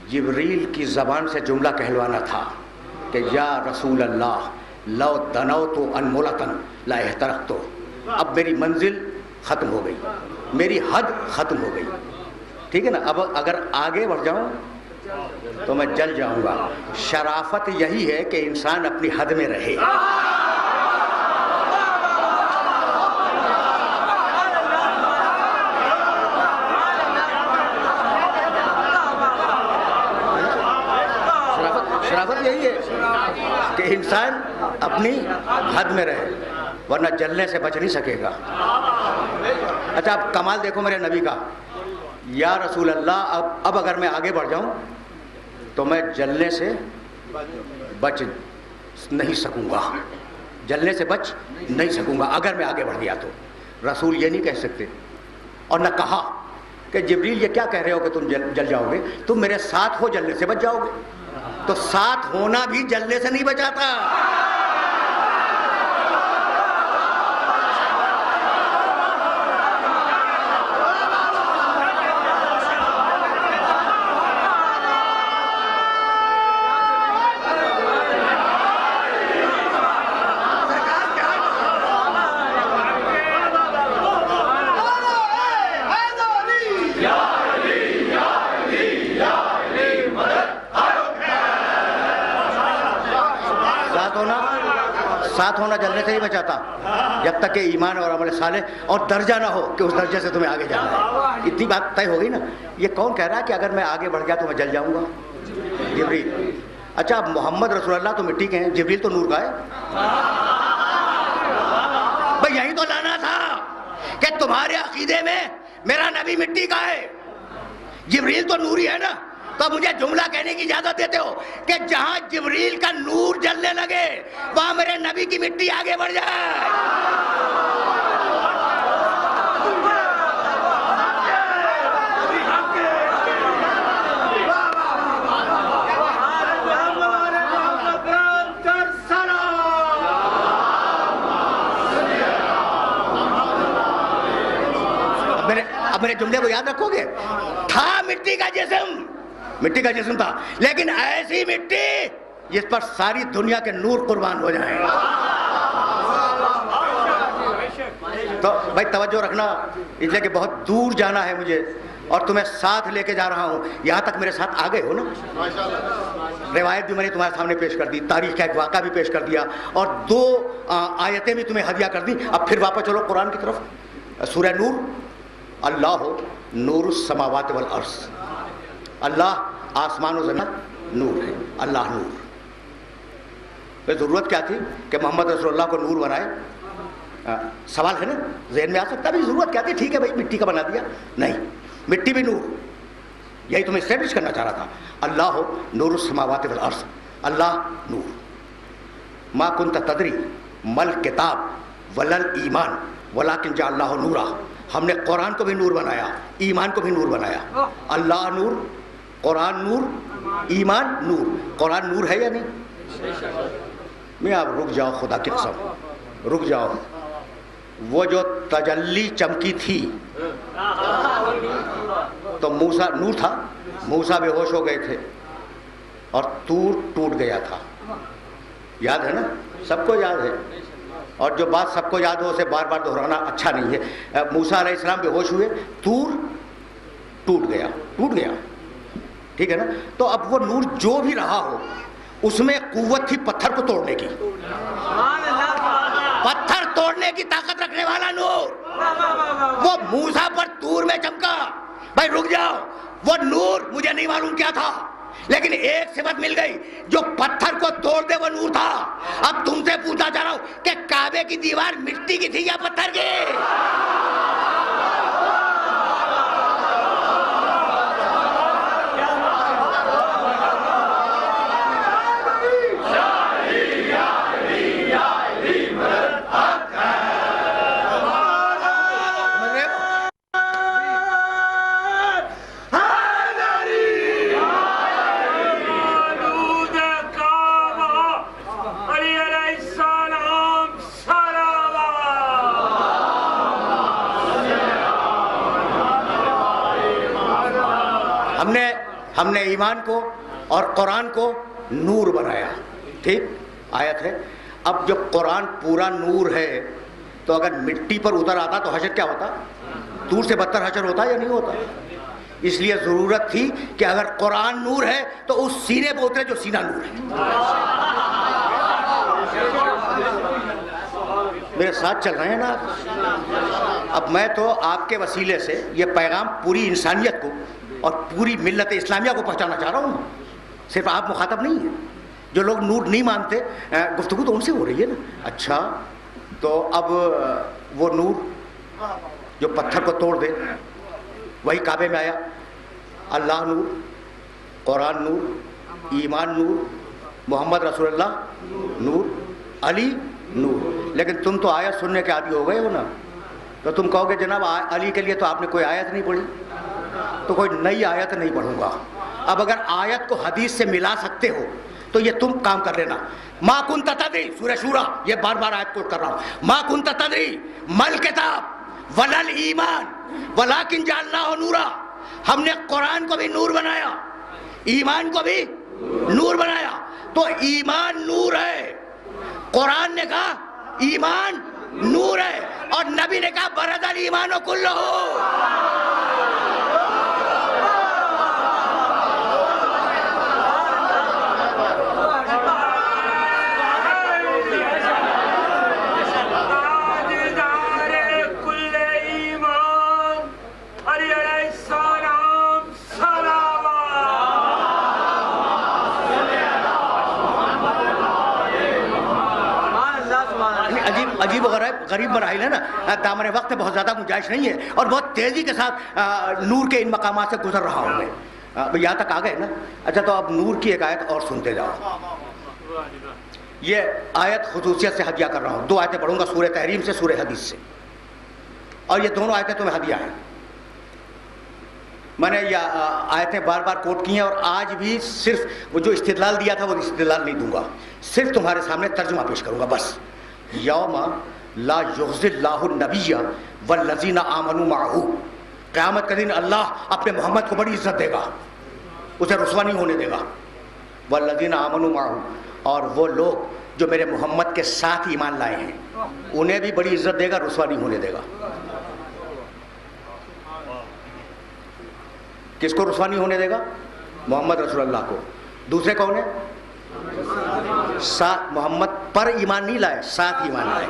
Speaker 1: جبریل کی زبان سے جملہ کہلوانا تھا کہ یا رسول اللہ لو دنوت انملتن لا احترقت، اب میری منزل ختم ہو گئی، میری حد ختم ہو گئی، ٹھیک ہے نا، اب اگر آگے بڑھ جاؤں تو میں جل جاؤں گا۔ شرافت یہی ہے کہ انسان اپنی حد میں رہے۔ شرافت یہی ہے کہ انسان اپنی حد میں رہے، ورنہ جلنے سے بچ نہیں سکے گا۔ اچھا، اب کمال دیکھو میرے نبی کا، یا رسول اللہ اب اگر میں آگے بڑھ جاؤں تو میں جلنے سے بچ نہیں سکوں گا، جلنے سے بچ نہیں سکوں گا اگر میں آگے بڑھ گیا تو۔ رسول یہ نہیں کہہ سکتے، اور نہ کہا کہ جبریل یہ کیا کہہ رہے ہو کہ تم جل جاؤ گے، تم میرے ساتھ ہو جلنے سے بچ جاؤ گے۔ تو ساتھ ہونا بھی جلنے سے نہیں بچاتا۔ ساتھ ہونا جلنے سے ہی میں چاہتا، جب تک کہ ایمان اور عمل صالح اور درجہ نہ ہو کہ اس درجے سے تمہیں آگے جانا ہے. اتنی بات طے ہو گئی نا. یہ کون کہہ رہا ہے کہ اگر میں آگے بڑھ گیا تو میں جل جاؤں گا؟ جبریل. اچھا محمد رسول اللہ تو مٹی کے ہیں، جبریل تو نور کا ہے. بھئی یہی تو لانا تھا کہ تمہارے عقیدے میں میرا نبی مٹی کا ہے، جبریل تو نوری ہے نا. تو مجھے جملہ کہنے کی اجازت دیتے ہو کہ جہاں جبریل کا نور جلنے لگے وہاں میرے نبی کی مٹی آگے بڑھ جائے. اب میرے جملے کو یاد رکھو گے. تھا مٹی کا جسم تھا، لیکن ایسی مٹی جس پر ساری دنیا کے نور قربان ہو جائیں. تو بھائی توجہ رکھنا، اس لیے کہ بہت دور جانا ہے مجھے اور تمہیں ساتھ لے کے جا رہا ہوں. یہاں تک میرے ساتھ آ گئے ہو نا. روایت بھی میں نے تمہارے سامنے پیش کر دی، تاریخ کا ایک واقعہ بھی پیش کر دیا اور 2 آیتیں بھی تمہیں ہدیہ کر دی. اب پھر واپس چلو قرآن کی طرف. سورہ نور. اللہ نور السماوات والارض. اللہ آسمان و زمین نور ہے. اللہ نور. پھر ضرورت کیا تھی کہ محمد رسول اللہ کو نور بنائے؟ سوال ہے نا ذہن میں آ سکتا ہے. ضرورت کیا تھی؟ ٹھیک ہے بھائی مٹی کا بنا دیا. نہیں، مٹی بھی نور. یہی تمہیں اسٹیبلش کرنا چاہ رہا تھا. اللہ نور السماوات والارض. اللہ نور. ما کنت تدری مل کتاب ولل ایمان ولکن جعلناہ نورا. ہم نے قرآن کو بھی نور بنایا، ایمان کو بھی نور بنایا. اللہ نور، قرآن نور، ایمان نور. قرآن نور ہے یا نہیں؟ میں آپ رک جاؤ، خدا کی قسم رک جاؤ. وہ جو تجلی چمکی تھی تو موسیٰ نور تھا. موسیٰ بے ہوش ہو گئے تھے اور طور ٹوٹ گیا تھا. یاد ہے نا؟ سب کو یاد ہے. اور جو بات سب کو یاد ہو اسے بار بار دہرانا اچھا نہیں ہے. موسیٰ علیہ السلام بے ہوش ہوئے، طور ٹوٹ گیا. ٹھیک ہے نا؟ تو اب وہ نور جو بھی رہا ہو اس میں قوت تھی پتھر کو توڑنے کی. پتھر توڑنے کی طاقت رکھنے والا نور وہ موسیٰ پر طور میں چمکا. بھائی رک جاؤ، وہ نور مجھے نہیں معلوم کیا تھا، لیکن ایک صفت مل گئی جو پتھر کو توڑ دے وہ نور تھا. اب تم سے پوچھنا چاہ رہا ہوں کہ کعبے کی دیوار مٹی کی تھی یا پتھر کی؟ ہم نے ایمان کو اور قرآن کو نور بنایا. ٹھیک آیت ہے. اب جب قرآن پورا نور ہے تو اگر مٹی پر اتر آتا تو حشر کیا ہوتا؟ طور سے بدتر حشر ہوتا یا نہیں ہوتا؟ اس لیے ضرورت تھی کہ اگر قرآن نور ہے تو اس سینے پہ اترے جو سینہ نور ہے. میرے ساتھ چل رہے ہیں نا آپ؟ اب میں تو آپ کے وسیلے سے یہ پیغام پوری انسانیت کو اور پوری ملت اسلامیہ کو پہنچانا چاہ رہا ہوں. صرف آپ مخاطب نہیں ہیں. جو لوگ نور نہیں مانتے گفتگو تو ان سے ہو رہی ہے نا. اچھا تو اب وہ نور جو پتھر کو توڑ دے وہی کعبے میں آیا. اللہ نور، قرآن نور، ایمان نور، محمد رسول اللہ نور، علی نور. لیکن تم تو آیت سننے کے عادی ہو گئے ہو نا. تو تم کہو گے جناب علی کے لیے تو آپ نے کوئی آیت نہیں پڑھی. تو کوئی نئی آیت نہیں پڑھوں گا. اب اگر آیت کو حدیث سے ملا سکتے ہو تو یہ تم کام کر لینا. ما کنت تدری، سورہ شورا، یہ بار بار آیت کوٹ کر رہا ہوں. ما کنت تدری مل کتاب ولل ایمان ولکن جعلناہ نورا. ہم نے قرآن کو بھی نور بنایا، ایمان کو بھی نور بنایا. تو ایمان نور ہے. قرآن نے کہا ایمان نور ہے اور نبی نے کہا برد الایمان کلہ. عجیب و غریب مراحل ہے نا. دامن وقت میں بہت زیادہ گنجائش نہیں ہے اور بہت تیزی کے ساتھ نور کے ان مقامات سے گزر رہا ہوں میں. یہاں تک آ گئے نا. اچھا تو اب نور کی ایک آیت اور سنتے جاؤ. یہ آیت خصوصیت سے ہدیہ کر رہا ہوں. 2 آیتیں پڑھوں گا سورہ تحریم سے, سورہ حدیث سے, اور یہ دونوں آیتیں تمہیں ہدیہ ہیں. میں نے یہ آیتیں بار بار کوٹ کی ہیں اور آج بھی صرف وہ جو استدلال دیا تھا وہ استدلال نہیں دوں گا, صرف تمہارے سامنے ترجمہ پیش کروں گا بس. یوم لا یخزی اللہ النبی والذین آمنوا معہ, قیامت کا دن اللہ اپنے محمد کو بڑی عزت دے گا, اسے رسوا نہیں ہونے دے گا. والذین آمنوا معہ, اور وہ لوگ جو میرے محمد کے ساتھ ایمان لائے ہیں انہیں بھی بڑی عزت دے گا, رسوا نہیں ہونے دے گا. کس کو رسوا نہیں ہونے دے گا؟ محمد رسول اللہ کو. دوسرے کون ہیں؟ ساتھ محمد پر ایمان نہیں لائے, ساتھ ایمان لائے.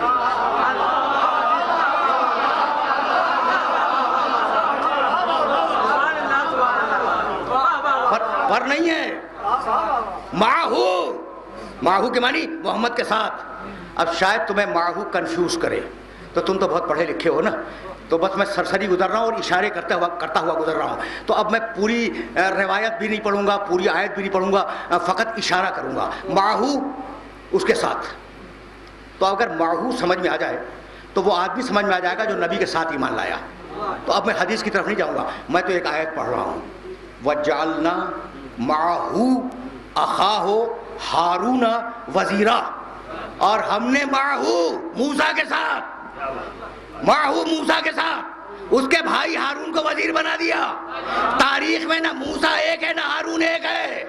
Speaker 1: پر نہیں ہے, ماہو کے معنی محمد کے ساتھ. اب شاید تمہیں ماہو کنفیوز کرے, تو تم تو بہت پڑھے لکھے ہو نا, تو بس میں سرسری گزر رہا ہوں اور اشارے کرتا ہوا گزر رہا ہوں. تو اب میں پوری روایت بھی نہیں پڑھوں گا, پوری آیت بھی نہیں پڑھوں گا, فقط اشارہ کروں گا. ماہو اس کے ساتھ. تو اگر ماہو سمجھ میں آ جائے تو وہ آدمی سمجھ میں آ جائے گا جو نبی کے ساتھ ایمان لایا. تو اب میں حدیث کی طرف نہیں جاؤں گا, میں تو ایک آیت پڑھ رہا ہوں. وَجَعَلْنَا مَعَهُ أَخَاهُ هَارُونَ وَزِيرًا, اور ہم نے موسیٰ کے ساتھ موسیٰ کے ساتھ اس کے بھائی ہارون کو وزیر بنا دیا. تاریخ میں نہ موسیٰ ایک ہے نہ ہارون ایک ہے.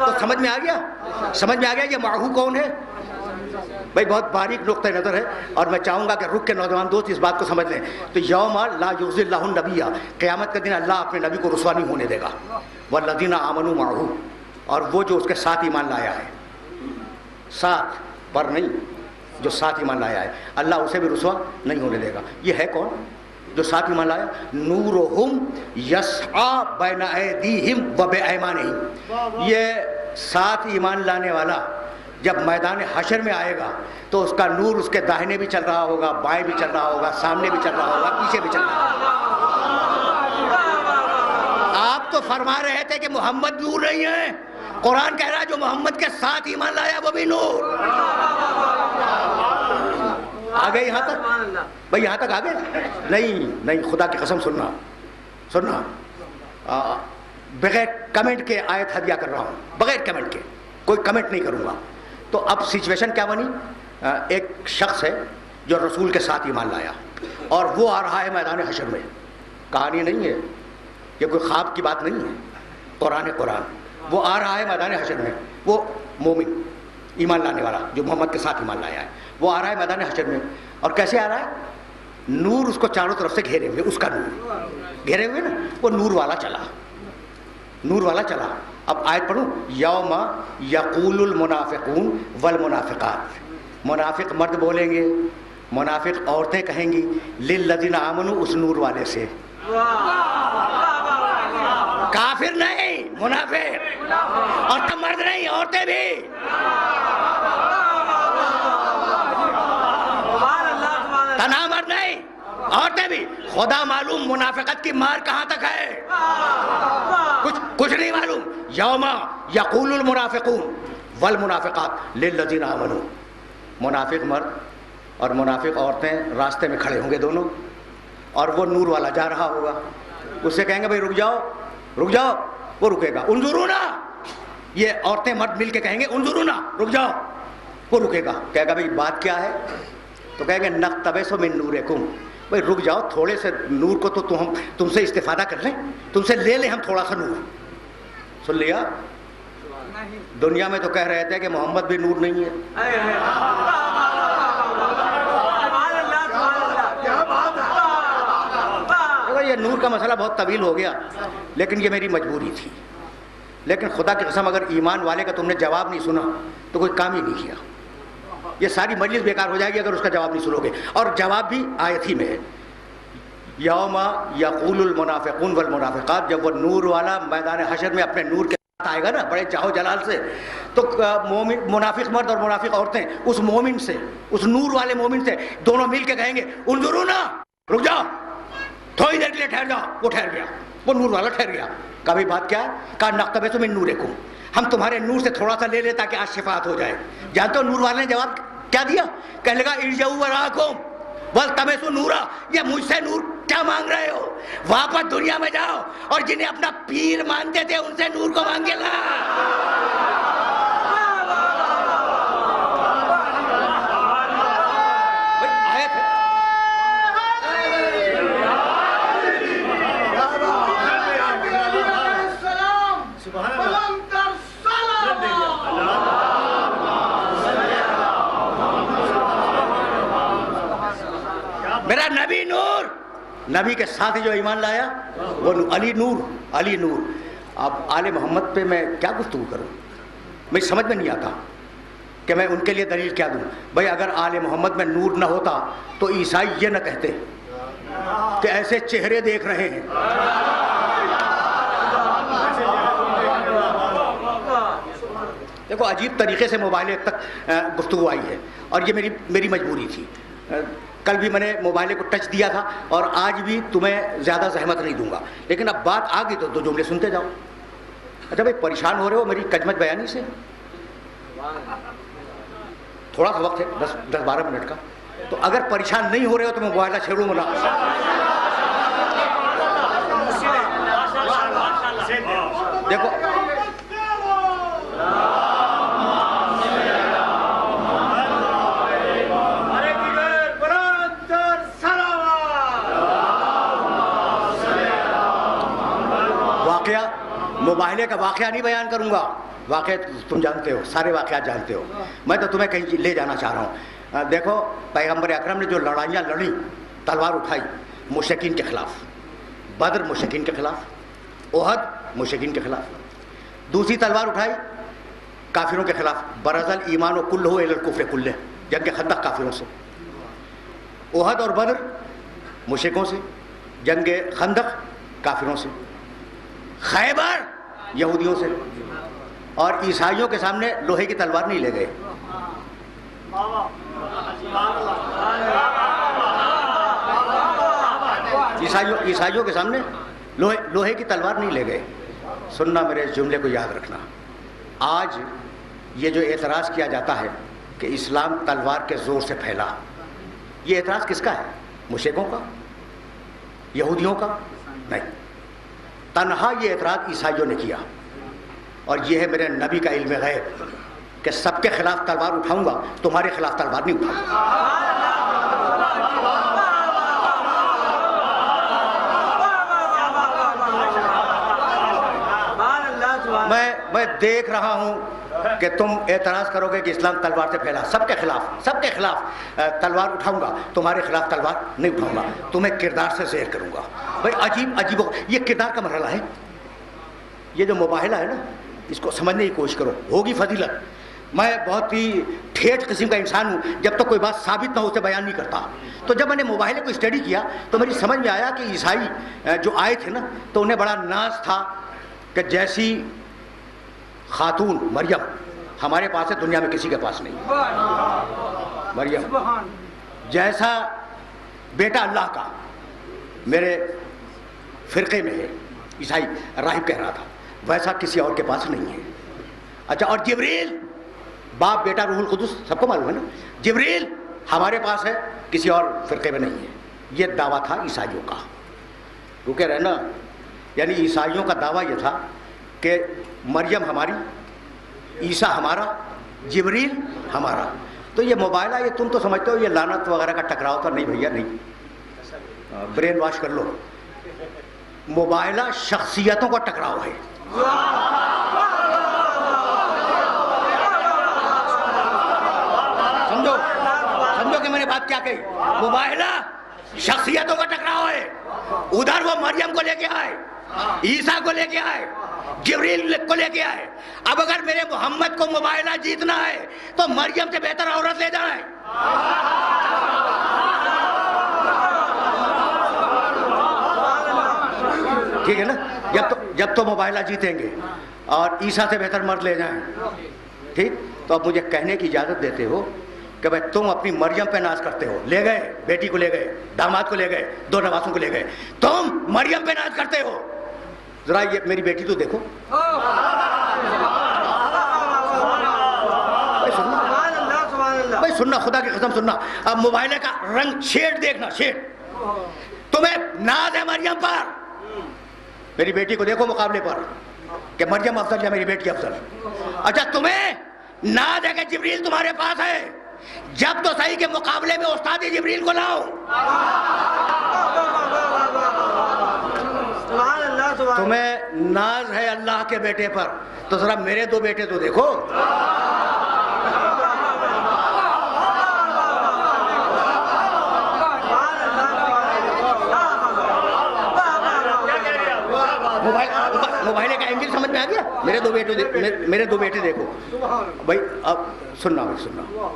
Speaker 1: تو سمجھ میں آ گیا یہ ماہو کون ہے بھائی. بہت باریک نقطہ نظر ہے اور میں چاہوں گا کہ رک کے نوجوان دوست اس بات کو سمجھ لیں. تو یوم لا یخزی اللہ النبی, قیامت کے دن اللہ اپنے نبی کو رسوا نہیں ہونے دے گا. والذین آمنوا معہ, اور وہ جو اس کے ساتھ ایمان لایا ہے, ساتھ پر نہیں, جو ساتھ ایمان لایا ہے, اللہ اسے بھی رسوا نہیں ہونے دے گا. یہ ہے کون جو ساتھ ایمان لایا؟ نورہم یسعی بین ایدیہم و بایمانہم. یہ ساتھ ایمان لانے والا جب میدان حشر میں آئے گا تو اس کا نور اس کے داہنے بھی چل رہا ہوگا, بائیں بھی چل رہا ہوگا, سامنے بھی چل رہا ہوگا, پیچھے بھی چل رہا ہوگا. آپ تو فرما رہے تھے کہ محمد نور نہیں ہے, قرآن کہہ رہا ہے جو محمد کے ساتھ ایمان لایا وہ بھی نور. آگے یہاں تک بھائی, یہاں تک آگے نہیں, خدا کی قسم سننا, بغیر کمنٹ کے آیت ہدیہ کر رہا ہوں, بغیر کمنٹ کے, کوئی کمنٹ نہیں کروں گا. تو اب سچویشن کیا بنی؟ ایک شخص ہے جو رسول کے ساتھ ایمان لایا اور وہ آ رہا ہے میدان حشر میں. کہانی نہیں ہے, یہ کوئی خواب کی بات نہیں ہے, قرآن. وہ آ رہا ہے میدان حشر میں, وہ مومن ایمان لانے والا جو محمد کے ساتھ ایمان لایا ہے, وہ آ رہا ہے میدان حشر میں. اور کیسے آ رہا ہے؟ نور اس کو چاروں طرف سے گھیرے ہوئے, اس کا نور گھیرے ہوئے نا, وہ نور والا چلا. اب آیت پڑھوں. یوم یقول المنافقون والمنافقات, منافق مرد بولیں گے, منافق عورتیں کہیں گی, للذین آمنوا, اس نور والے سے. کافر نہیں, منافق. اور تم مرد نہیں, عورتیں بھی. تنہا مرد نہیں, عورتیں بھی. خدا معلوم منافقت کی مار کہاں تک ہے, کچھ نہیں معلوم. یوم یقول المنافقون والمنافقات للذین آمنوا, منافق مرد اور منافق عورتیں راستے میں کھڑے ہوں گے دونوں, اور وہ نور والا جا رہا ہوگا, اس سے کہیں گے بھائی رک جاؤ, وہ رکے گا. انظرونا, یہ عورتیں مرد مل کے کہیں گے انظرونا, رک جاؤ, وہ رکے گا. کہے گا بھائی بات کیا ہے؟ تو کہیں گے نقتبس من نورکم, بھائی رک جاؤ, تھوڑے سے نور کو تو تم سے استفادہ کر لیں, تم سے لے لیں ہم تھوڑا سا نور. سن لیا؟ دنیا میں تو کہہ رہے تھے کہ محمد بھی نور نہیں ہے. یہ نور کا مسئلہ بہت طویل ہو گیا, لیکن یہ میری مجبوری تھی. لیکن خدا کی قسم اگر ایمان والے کا تم نے جواب نہیں سنا تو کوئی کام ہی نہیں کیا. یہ ساری مجلس بیکار ہو جائے گی اگر اس کا جواب نہیں سنو گے. اور جواب بھی آیت ہی میں ہے. یوم یقول المنافقون والمنافقات, جب وہ نور والا میدان حشر میں اپنے نور کے آئے گا نا بڑے چاہو جلال سے، تو مومن منافق مرد اور منافق عورتیں اس مومن سے، اس نور والے مومن سے دونوں مل کے کہیں گے انظرونا، رک جاؤ تھوڑی دیر کے لیے ٹھہر جاؤ. وہ ٹھہر گیا، وہ نور والا ٹھہر گیا. کبھی بات کیا ہے؟ کہا نقتبس من نورکم، ہم تمہارے نور سے تھوڑا سا لے لیں تاکہ آج شفاعت ہو جائے. جانتے ہو نور والے نے جواب کیا دیا؟ کہنے لگا ارجعوا وراءکم والتمسوا نورا. یہ مجھ سے نور کیا مانگ رہے ہو؟ واپس دنیا میں جاؤ اور جنہیں اپنا پیر مانتے تھے ان سے نور کو مانگے لا. میرا نبی نور، نبی کے ساتھ جو ایمان لایا وہ علی نور، علی نور. اب آل محمد پہ میں کیا گفتگو کروں؟ مجھے سمجھ میں نہیں آتا کہ میں ان کے لیے دلیل کیا دوں. بھائی اگر آل محمد میں نور نہ ہوتا تو عیسائی یہ نہ کہتے کہ ایسے چہرے دیکھ رہے ہیں. دیکھو عجیب طریقے سے موبائل تک گفتگو آئی ہے اور یہ میری مجبوری تھی. کل بھی میں نے موبائل کو ٹچ دیا تھا اور آج بھی تمہیں زیادہ زحمت نہیں دوں گا، لیکن اب بات آ گئی تو دو جملے سنتے جاؤ. اچھا بھائی پریشان ہو رہے ہو میری کجمت بیانی سے؟ تھوڑا سا وقت ہے 10-12 منٹ کا، تو اگر پریشان نہیں ہو رہے ہو تو میں موبائل چھیڑوں گا. دیکھو مباہلے کا واقعہ نہیں بیان کروں گا، واقعہ تم جانتے ہو، سارے واقعات جانتے ہو. میں تو تمہیں کہیں لے جانا چاہ رہا ہوں. دیکھو پیغمبر اکرم نے جو لڑائیاں لڑی، تلوار اٹھائی مشرکین کے خلاف، بدر مشرکین کے خلاف، احد مشرکین کے خلاف. دوسری تلوار اٹھائی کافروں کے خلاف، برز الایمان کلہ الی الکفر کلہ، جنگ خندق کافروں سے. احد اور بدر مشرکوں سے، جنگ خندق کافروں سے، خیبر یہودیوں سے. اور عیسائیوں کے سامنے لوہے کی تلوار نہیں لے گئے. عیسائیوں کے سامنے لوہے کی تلوار نہیں لے گئے. سننا میرے اس جملے کو یاد رکھنا. آج یہ جو اعتراض کیا جاتا ہے کہ اسلام تلوار کے زور سے پھیلا، یہ اعتراض کس کا ہے؟ مشرکوں کا؟ یہودیوں کا؟ نہیں، تنہا یہ اعتراض عیسائیوں نے کیا. اور یہ ہے میرے نبی کا علم غیب کہ سب کے خلاف تلوار اٹھاؤں گا، تمہارے خلاف تلوار نہیں اٹھاؤں گا. میں دیکھ رہا ہوں کہ تم اعتراض کرو گے کہ اسلام تلوار سے پھیلا. سب کے خلاف تلوار اٹھاؤں گا، تمہارے خلاف تلوار نہیں اٹھاؤں گا. تمہیں کردار سے زیر کروں گا. بھائی عجیب یہ کردار کا مرحلہ ہے. یہ جو مباہلہ ہے نا، اس کو سمجھنے کی کوشش کرو، ہوگی فضیلت. میں بہت ہی ٹھیٹ قسم کا انسان ہوں، جب تک کوئی بات ثابت نہ ہو اسے بیان نہیں کرتا. تو جب میں نے مباہلے کو اسٹڈی کیا تو میری سمجھ میں آیا کہ عیسائی جو آئے تھے نا تو انہیں بڑا ناز تھا کہ جیسی خاتون مریم ہمارے پاس ہے دنیا میں کسی کے پاس نہیں. مریم جیسا بیٹا اللہ کا میرے فرقے میں ہے، عیسائی راہب کہہ رہا تھا، ویسا کسی اور کے پاس نہیں ہے. اچھا اور جبریل باپ بیٹا روح القدس سب کو معلوم ہے نا، جبریل ہمارے پاس ہے کسی اور فرقے میں نہیں ہے. یہ دعویٰ تھا عیسائیوں کا. رکے رہنا، یعنی عیسائیوں کا دعویٰ یہ تھا کہ مریم ہماری، عیسیٰ ہمارا، جبریل ہمارا. تو یہ موبائلہ یہ تم تو سمجھتے ہو یہ لعنت وغیرہ کا ٹکراؤ تھا. نہیں بھیا نہیں، برین واش کر لو. موبائلہ شخصیتوں کا ٹکراؤ ہے. سمجھو کہ میں نے بات کیا کہی. موبائلہ شخصیتوں کا ٹکراؤ ہے. ادھر وہ مریم کو لے کے آئے، عیسیٰ کو لے کے آئے، جبریل کو لے کے آئے. اب اگر میرے محمد کو مباہلہ جیتنا ہے تو مریم سے بہتر عورت لے جائیں. ٹھیک ہے نا؟ جب تو مباہلہ جیتیں گے اور عیسیٰ سے بہتر مرد لے جائیں. ٹھیک, تو اب مجھے کہنے کی اجازت دیتے ہو کہ بھائی تم اپنی مریم پہ ناز کرتے ہو, لے گئے بیٹی کو, لے گئے داماد کو, لے گئے 2 نواسوں کو لے گئے, تم مریم پہ ناز کرتے ہو. ذرا یہ میری بیٹی تو دیکھو. بھائی سننا, خدا کی قسم سننا. اب موبائل کا رنگ شیڈ دیکھنا, شیڈ. تمہیں ناز ہے مریم پر, میری بیٹی کو دیکھو مقابلے پر کہ مریم افضل یا میری بیٹی افضل. اچھا تمہیں ناز ہے کہ جبریل تمہارے پاس ہے, جب تو صحیح کے مقابلے میں استاد جبریل کو لاؤ. تمہیں ناز ہے اللہ کے بیٹے پر, تو ذرا میرے 2 بیٹے تو دیکھو. موبائل کا اینگل سمجھ میں آ گیا. میرے 2 بیٹے دیکھو بھائی. اب سننا بھائی سننا.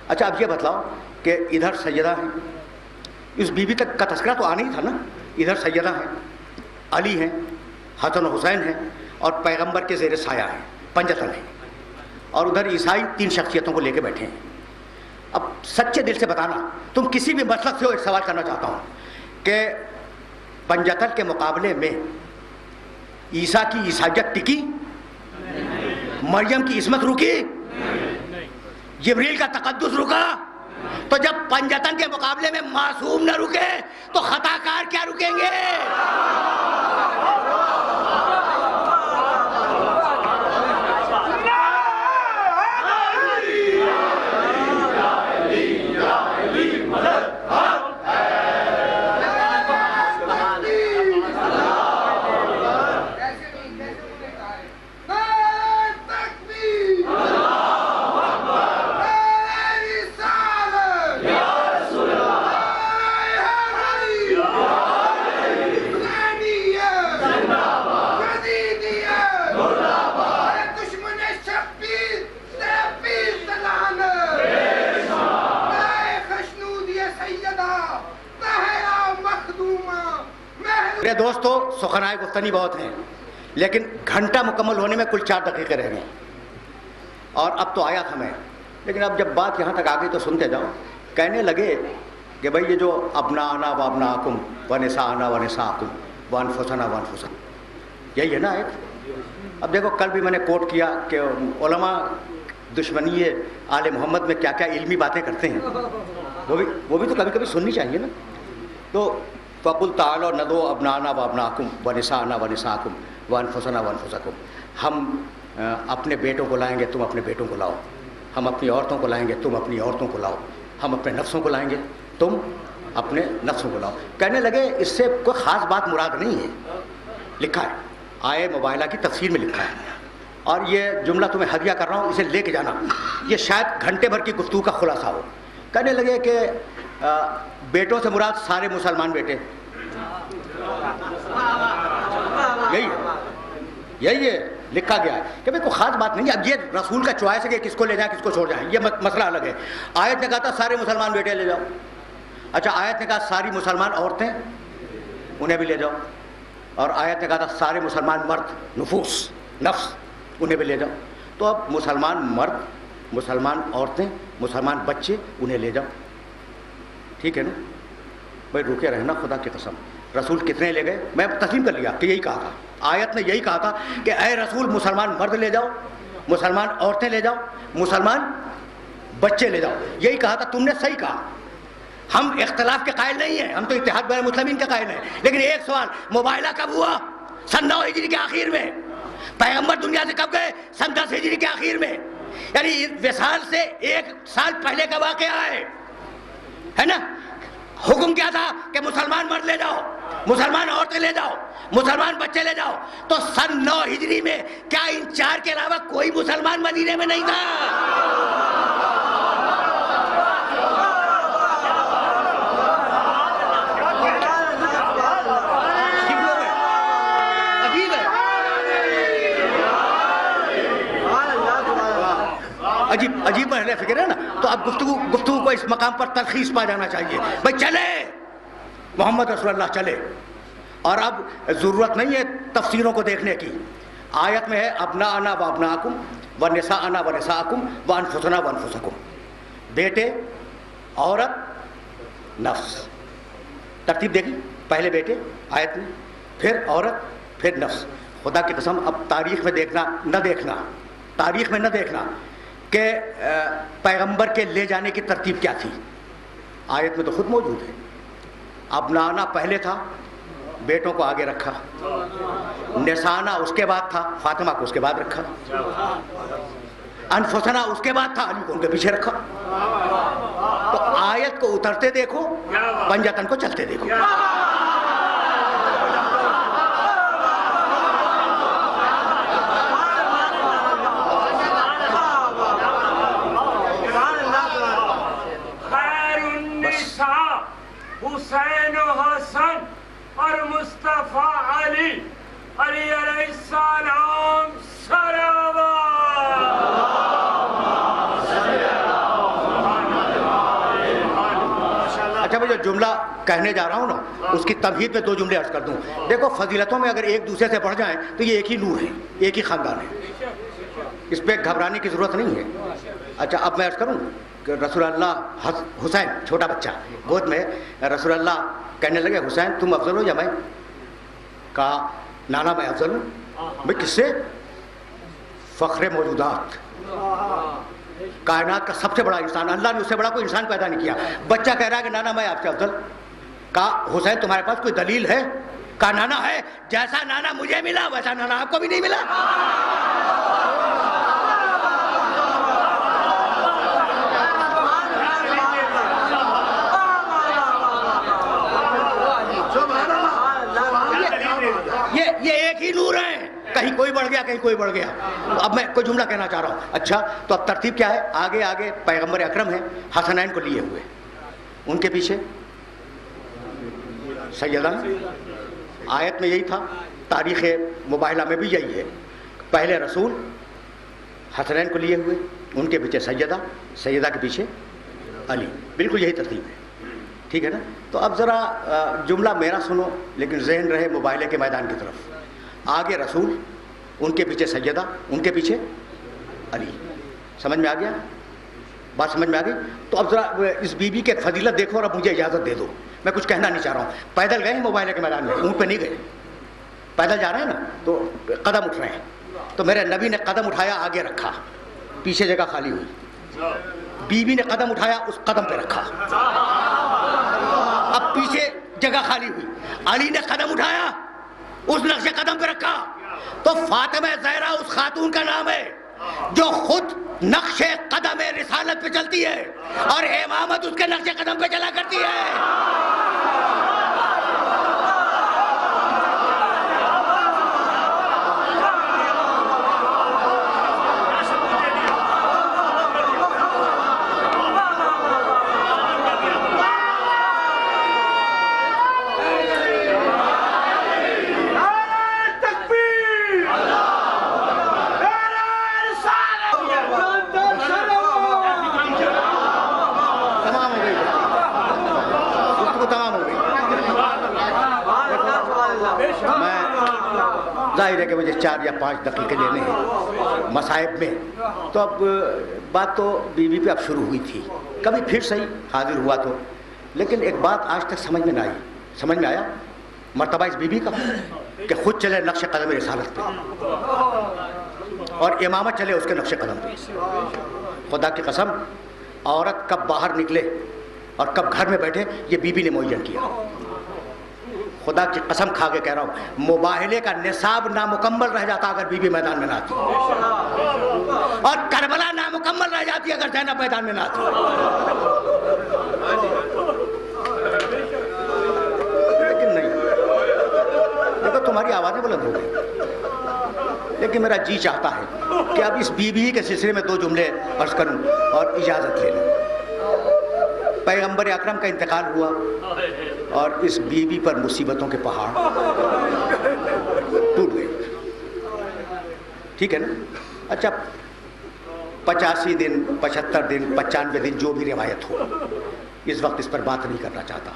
Speaker 1: اچھا اب یہ بتلاؤ کہ ادھر سیدہ ہیں, اس بیوی تک کا تذکرہ تو آنا ہی تھا نا. ادھر سیدہ ہیں, علی ہیں, حسن و حسین ہیں, اور پیغمبر کے زیر سایہ ہیں, پنجتن ہیں. اور ادھر عیسائی 3 شخصیتوں کو لے کے بیٹھے ہیں. اب سچے دل سے بتانا, تم کسی بھی مسلک سے ہو, ایک سوال کرنا چاہتا ہوں کہ پنجتن کے مقابلے میں عیسیٰ کی عیسائیت ٹکی, مریم کی عصمت رکی, جبریل کا تقدس رکا. تو جب پنجتن کے مقابلے میں معصوم نہ رکے تو خطا کار کیا رکیں گے؟ میرے دوستو سخنائے گفتنی بہت ہیں, لیکن گھنٹہ مکمل ہونے میں کل 4 دقیقے رہ گئے. اور اب تو آیا تھا میں, لیکن اب جب بات یہاں تک آ گئی تو سنتے جاؤ. کہنے لگے کہ بھائی یہ جو ابناءنا و ابناءکم و نساءنا و نساءکم و انفسنا و انفسکم, یہی ہے نا ایک. اب دیکھو کل بھی میں نے کوٹ کیا کہ علماء دشمنی آل محمد میں کیا کیا علمی باتیں کرتے ہیں, وہ بھی تو کبھی کبھی سننی چاہیے نا. تو فَقُلْ تَعَالَوْا نَدْعُوا أَبْنَاءَنَا وَأَبْنَاءَكُمْ وَنِسَاءَنَا وَنِسَاءَكُمْ وَأَنفُسَنَا وَأَنفُسَكُمْ. ہم اپنے بیٹوں کو لائیں گے, تم اپنے بیٹوں کو لاؤ. ہم اپنی عورتوں کو لائیں گے, تم اپنی عورتوں کو لاؤ. ہم اپنے نفسوں کو لائیں گے, تم اپنے نفسوں کو لاؤ. کہنے لگے اس سے کوئی خاص بات مراد نہیں ہے. لکھا ہے آئے مباہلہ کی تفسیر میں لکھا ہے, اور یہ جملہ تمہیں ہدیہ کر رہا ہوں, اسے لے کے جانا. یہ شاید گھنٹے بھر کی گفتگو کا خلاصہ ہو. کہنے لگے کہ بیٹوں سے مراد سارے مسلمان بیٹے, یہی ہے لکھا گیا ہے کہ بھئی کوئی خاص بات نہیں ہے. اب یہ رسول کا چوائس ہے کہ کس کو لے جائیں کس کو چھوڑ جائیں, یہ مسئلہ الگ ہے. آیت نے کہا تھا سارے مسلمان بیٹے لے جاؤ. اچھا آیت نے کہا ساری مسلمان عورتیں انہیں بھی لے جاؤ, اور آیت نے کہا تھا سارے مسلمان مرد نفوس نفس انہیں بھی لے جاؤ. تو اب مسلمان مرد, مسلمان عورتیں, مسلمان بچے انہیں لے جاؤ. ٹھیک ہے نا بھائی, رکے رہنا خدا کی قسم. رسول کتنے لے گئے؟ میں تسلیم کر لیا کہ یہی کہا تھا, آیت نے یہی کہا تھا کہ اے رسول مسلمان مرد لے جاؤ, مسلمان عورتیں لے جاؤ, مسلمان بچے لے جاؤ. یہی کہا تھا, تم نے صحیح کہا. ہم اختلاف کے قائل نہیں ہیں, ہم تو اتحاد بین المسلمین کے قائل ہیں. لیکن ایک سوال, مباہلہ کب ہوا؟ سن 9 ہجری کے آخر میں. پیغمبر دنیا سے کب گئے؟ سن 10 ہجری کے آخر میں. یعنی وصال سے 1 سال پہلے کا واقعہ ہے نا. حکم کیا تھا کہ مسلمان مرد لے جاؤ, مسلمان عورتیں لے جاؤ, مسلمان بچے لے جاؤ. تو سن 9 ہجری میں کیا ان 4 کے علاوہ کوئی مسلمان مدینے میں نہیں تھا؟ عجیب محل فکر ہے نا. تو اب گفتگو کو اس مقام پر تلخیص پا جانا چاہیے. بھائی چلے محمد رسول اللہ چلے, اور اب ضرورت نہیں ہے تفسیروں کو دیکھنے کی. آیت میں ہے ابناءنا و ابناءکم و نساءنا و نساءکم و انفسنا و انفسکم، بیٹے، عورت، نفس. ترتیب دیکھی، پہلے بیٹے آیت میں، پھر عورت، پھر نفس. خدا کی قسم اب تاریخ میں نہ دیکھنا کہ پیغمبر کے لے جانے کی ترتیب کیا تھی. آیت میں تو خود موجود ہے. ابنانا پہلے تھا، بیٹوں کو آگے رکھا. نسانا اس کے بعد تھا، فاطمہ کو اس کے بعد رکھا. انفسنا اس کے بعد تھا، علی کو ان کے پیچھے رکھا. تو آیت کو اترتے دیکھو، پنجتن کو چلتے دیکھو.
Speaker 3: حسین و حسن اور مصطفیٰ علی، علی علیہ السلام صلوات.
Speaker 1: اچھا میں جو جملہ کہنے جا رہا ہوں نا، اس کی تمہید میں 2 جملے عرض کر دوں. دیکھو فضیلتوں میں اگر ایک دوسرے سے بڑھ جائیں تو یہ ایک ہی نور ہے، ایک ہی خاندان ہے، اس پہ گھبرانے کی ضرورت نہیں ہے. اچھا اب میں عرض کروں کہ رسول اللہ حسین چھوٹا بچہ گود میں، رسول اللہ کہنے لگے حسین تم افضل ہو یا میں؟ کہا نانا میں افضل ہوں. میں کس سے؟ فخر موجودات، کائنات کا سب سے بڑا انسان، اللہ نے اس سے بڑا کوئی انسان پیدا نہیں کیا. بچہ کہہ رہا ہے کہ نانا میں آپ سے افضل. کہا حسین تمہارے پاس کوئی دلیل ہے؟ کہا نانا ہے، جیسا نانا مجھے ملا ویسا نانا آپ کو بھی نہیں ملا. یہ ایک ہی نور ہے، کہیں کوئی بڑھ گیا کہیں کوئی بڑھ گیا. اب میں کوئی جملہ کہنا چاہ رہا ہوں. اچھا تو اب ترتیب کیا ہے؟ آگے پیغمبر اکرم ہے، حسنین کو لیے ہوئے، ان کے پیچھے سیدہ. آیت میں یہی تھا، تاریخ مباہلہ میں بھی یہی ہے. پہلے رسول، حسنین کو لیے ہوئے، ان کے پیچھے سیدہ کے پیچھے علی. بالکل یہی ترتیب ہے، ٹھیک ہے نا؟ تو اب ذرا جملہ میرا سنو لیکن ذہن رہے مباہلے کے میدان کی طرف. آگے رسول، ان کے پیچھے سیدہ، ان کے پیچھے علی. سمجھ میں آ گیا؟ بات سمجھ میں آ گئی؟ تو اب ذرا اس بی بی کے فضیلت دیکھو اور اب مجھے اجازت دے دو. میں کچھ کہنا نہیں چاہ رہا ہوں. پیدل گئے ہیں مباہلے کے میدان میں، اونٹ پہ نہیں گئے، پیدل جا رہے ہیں نا تو قدم اٹھ رہے ہیں. تو میرے نبی نے قدم اٹھایا، آگے رکھا، پیچھے جگہ خالی ہوئی. بی بی نے قدم اٹھایا، اس قدم پہ رکھا، اب پیچھے جگہ خالی ہوئی. علی نے قدم اٹھایا، اس نقش قدم پہ رکھا. تو فاطمہ زہرا اس خاتون کا نام ہے جو خود نقش قدم رسالت پہ چلتی ہے اور امامت اس کے نقش قدم پہ چلا کرتی ہے. ظاہر ہے کہ مجھے 4 یا 5 دقیقے لینے ہیں مصائب میں. تو اب بات تو بی بی پہ اب شروع ہوئی تھی، کبھی پھر صحیح حاضر ہوا تو. لیکن ایک بات آج تک سمجھ میں نہ آئی. سمجھ میں آیا مرتبہ اس بی بی کا کہ خود چلے نقش قدم رسالت پہ اور امامت چلے اس کے نقش قدم پہ. خدا کی قسم عورت کب باہر نکلے اور کب گھر میں بیٹھے یہ بی بی نے معین کیا. خدا کی قسم کھا کے کہہ رہا ہوں، مباہلے کا نصاب نامکمل رہ جاتا اگر بی بی میدان میں نہ آتی، اور کربلا نامکمل رہ جاتی اگر زینب میدان میں نہ آتی. لیکن نہیں، دیکھو تمہاری آوازیں بلند ہو گئی، لیکن میرا جی چاہتا ہے کہ اب اس بی بی کے سلسلے میں 2 جملے عرض کروں اور اجازت لے لوں. پیغمبر اکرم کا انتقال ہوا اور اس بی بی پر مصیبتوں کے پہاڑ ٹوٹ گئے، ٹھیک ہے نا؟ اچھا 85 دن 75 دن 95 دن جو بھی روایت ہو، اس وقت اس پر بات نہیں کرنا چاہتا.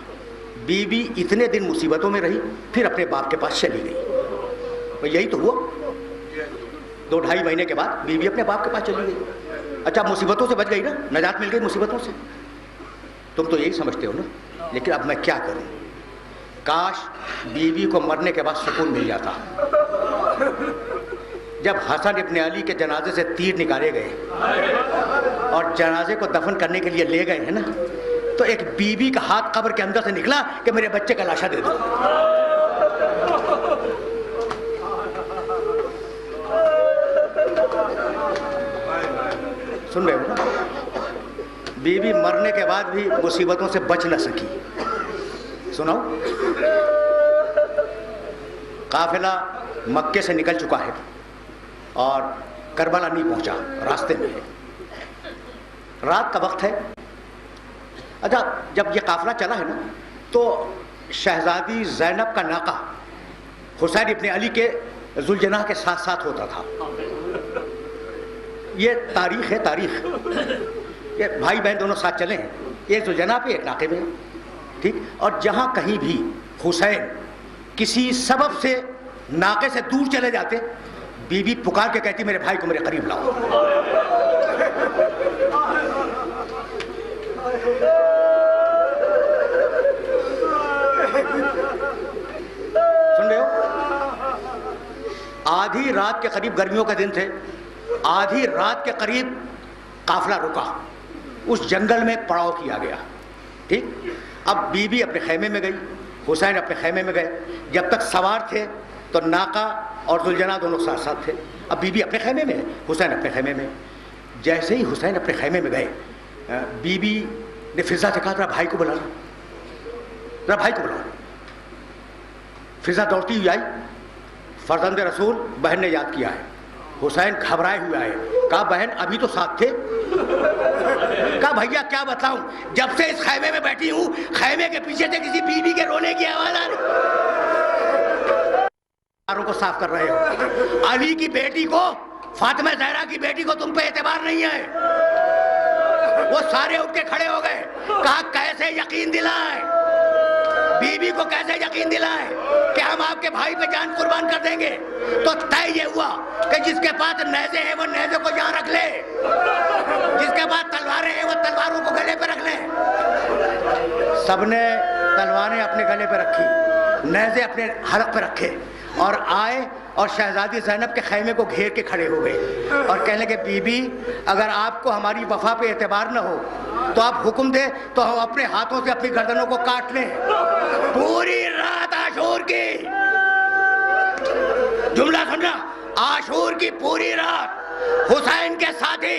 Speaker 1: بی بی اتنے دن مصیبتوں میں رہی، پھر اپنے باپ کے پاس چلی گئی. یہی تو ہوا. 2-2.5 مہینے کے بعد بیوی اپنے باپ کے پاس چلی گئی. اچھا مصیبتوں سے بچ گئی نا, نجات مل گئی مصیبتوں سے, تم تو یہی سمجھتے ہو نا. لیکن اب میں کیا کروں, کاش بیوی کو مرنے کے بعد سکون مل جاتا. جب حسن ابن علی کے جنازے سے تیر نکالے گئے اور جنازے کو دفن کرنے کے لیے لے گئے ہیں نا, تو ایک بیوی کا ہاتھ قبر کے اندر سے نکلا کہ میرے بچے کا لاشا دے دو. سن رہے ہو نا, بیوی مرنے کے بعد بھی مصیبتوں سے بچ نہ سکی. سناؤ, قافلہ مکے سے نکل چکا ہے اور کربلا نہیں پہنچا, راستے میں ہے, رات کا وقت ہے. اچھا جب یہ قافلہ چلا ہے نا, تو شہزادی زینب کا ناقہ حسین ابن علی کے ذوالجناح کے ساتھ ساتھ ہوتا تھا. یہ تاریخ ہے, تاریخ. یہ بھائی بہن دونوں ساتھ چلے ہیں, ایک ذوالجناح پہ ایک ناقے میں, ٹھیک. اور جہاں کہیں بھی حسین کسی سبب سے ناقے سے دور چلے جاتے, بیوی پکار کے کہتی میرے بھائی کو میرے قریب لاؤ. سن رہے ہو, آدھی رات کے قریب, گرمیوں کے دن تھے, آدھی رات کے قریب قافلہ رکا, اس جنگل میں پڑاؤ کیا گیا, ٹھیک. اب بیوی اپنے خیمے میں گئی, حسین اپنے خیمے میں گئے. جب تک سوار تھے تو ناقہ اور ذوالجناح دونوں ساتھ ساتھ تھے. اب بیوی اپنے خیمے میں ہے, حسین اپنے خیمے میں. جیسے ہی حسین اپنے خیمے میں گئے, بیوی نے فضا سے کہا ذرا بھائی کو بلا لو, ذرا بھائی کو بلاؤ. فضا دوڑتی ہوئی آئی, فرزند رسول بہن نے یاد کیا ہے. حسین گھبرائے ہوئے آئے, کہا بہن ابھی تو ساتھ تھے. کہا بھیا کیا بتاؤں, جب سے اس خیمے میں بیٹھی ہوں خیمے کے پیچھے سے کسی بیوی کے رونے کی آواز آ رہی. کو صاف کر رہے ہو, علی کی بیٹی کو, فاطمہ زہرا کی بیٹی کو تم پہ اعتبار نہیں ہے. وہ سارے اٹھ کے کھڑے ہو گئے, کہا کیسے یقین دلائے, بیوی کو کیسے یقین دلائے کہ ہم آپ کے بھائی پہ جان قربان کر دیں گے. تو طے یہ ہوا کہ جس کے پاس نیزے ہیں وہ نیزے کو یہاں رکھ لے, جس کے پاس تلواریں ہیں وہ تلواروں کو گلے پہ رکھ لے. سب نے تلواریں اپنے گلے پہ رکھی, نیزے اپنے حلق پہ رکھے, اور آئے اور شہزادی زینب کے خیمے کو گھیر کے کھڑے ہو گئے اور کہنے لگے بی بی اگر آپ کو ہماری وفا پہ اعتبار نہ ہو تو آپ حکم دے تو ہم اپنے ہاتھوں سے اپنی گردنوں کو کاٹ لیں. پوری رات عاشور کی, جملہ سمجھا, عاشور کی پوری رات حسین کے ساتھی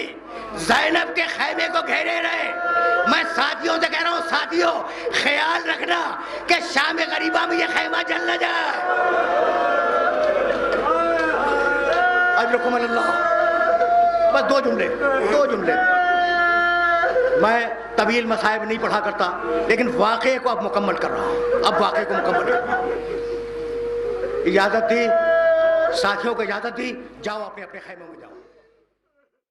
Speaker 1: زینب کے خیمے کو گھیرے رہے. میں ساتھیوں سے کہہ رہا ہوں, ساتھیوں خیال رکھنا کہ شام غریبہ میں یہ خیمہ جل نہ جائے. اجرکم اللہ. بس دو جملے. میں طویل مصائب نہیں پڑھا کرتا, لیکن واقعے کو اب مکمل کر رہا ہوں. اب واقعے کو مکمل کر رہا ہوں. اجازت دی, ساتھیوں کو اجازت دی, جاؤ اپنے اپنے خیموں میں جاؤ.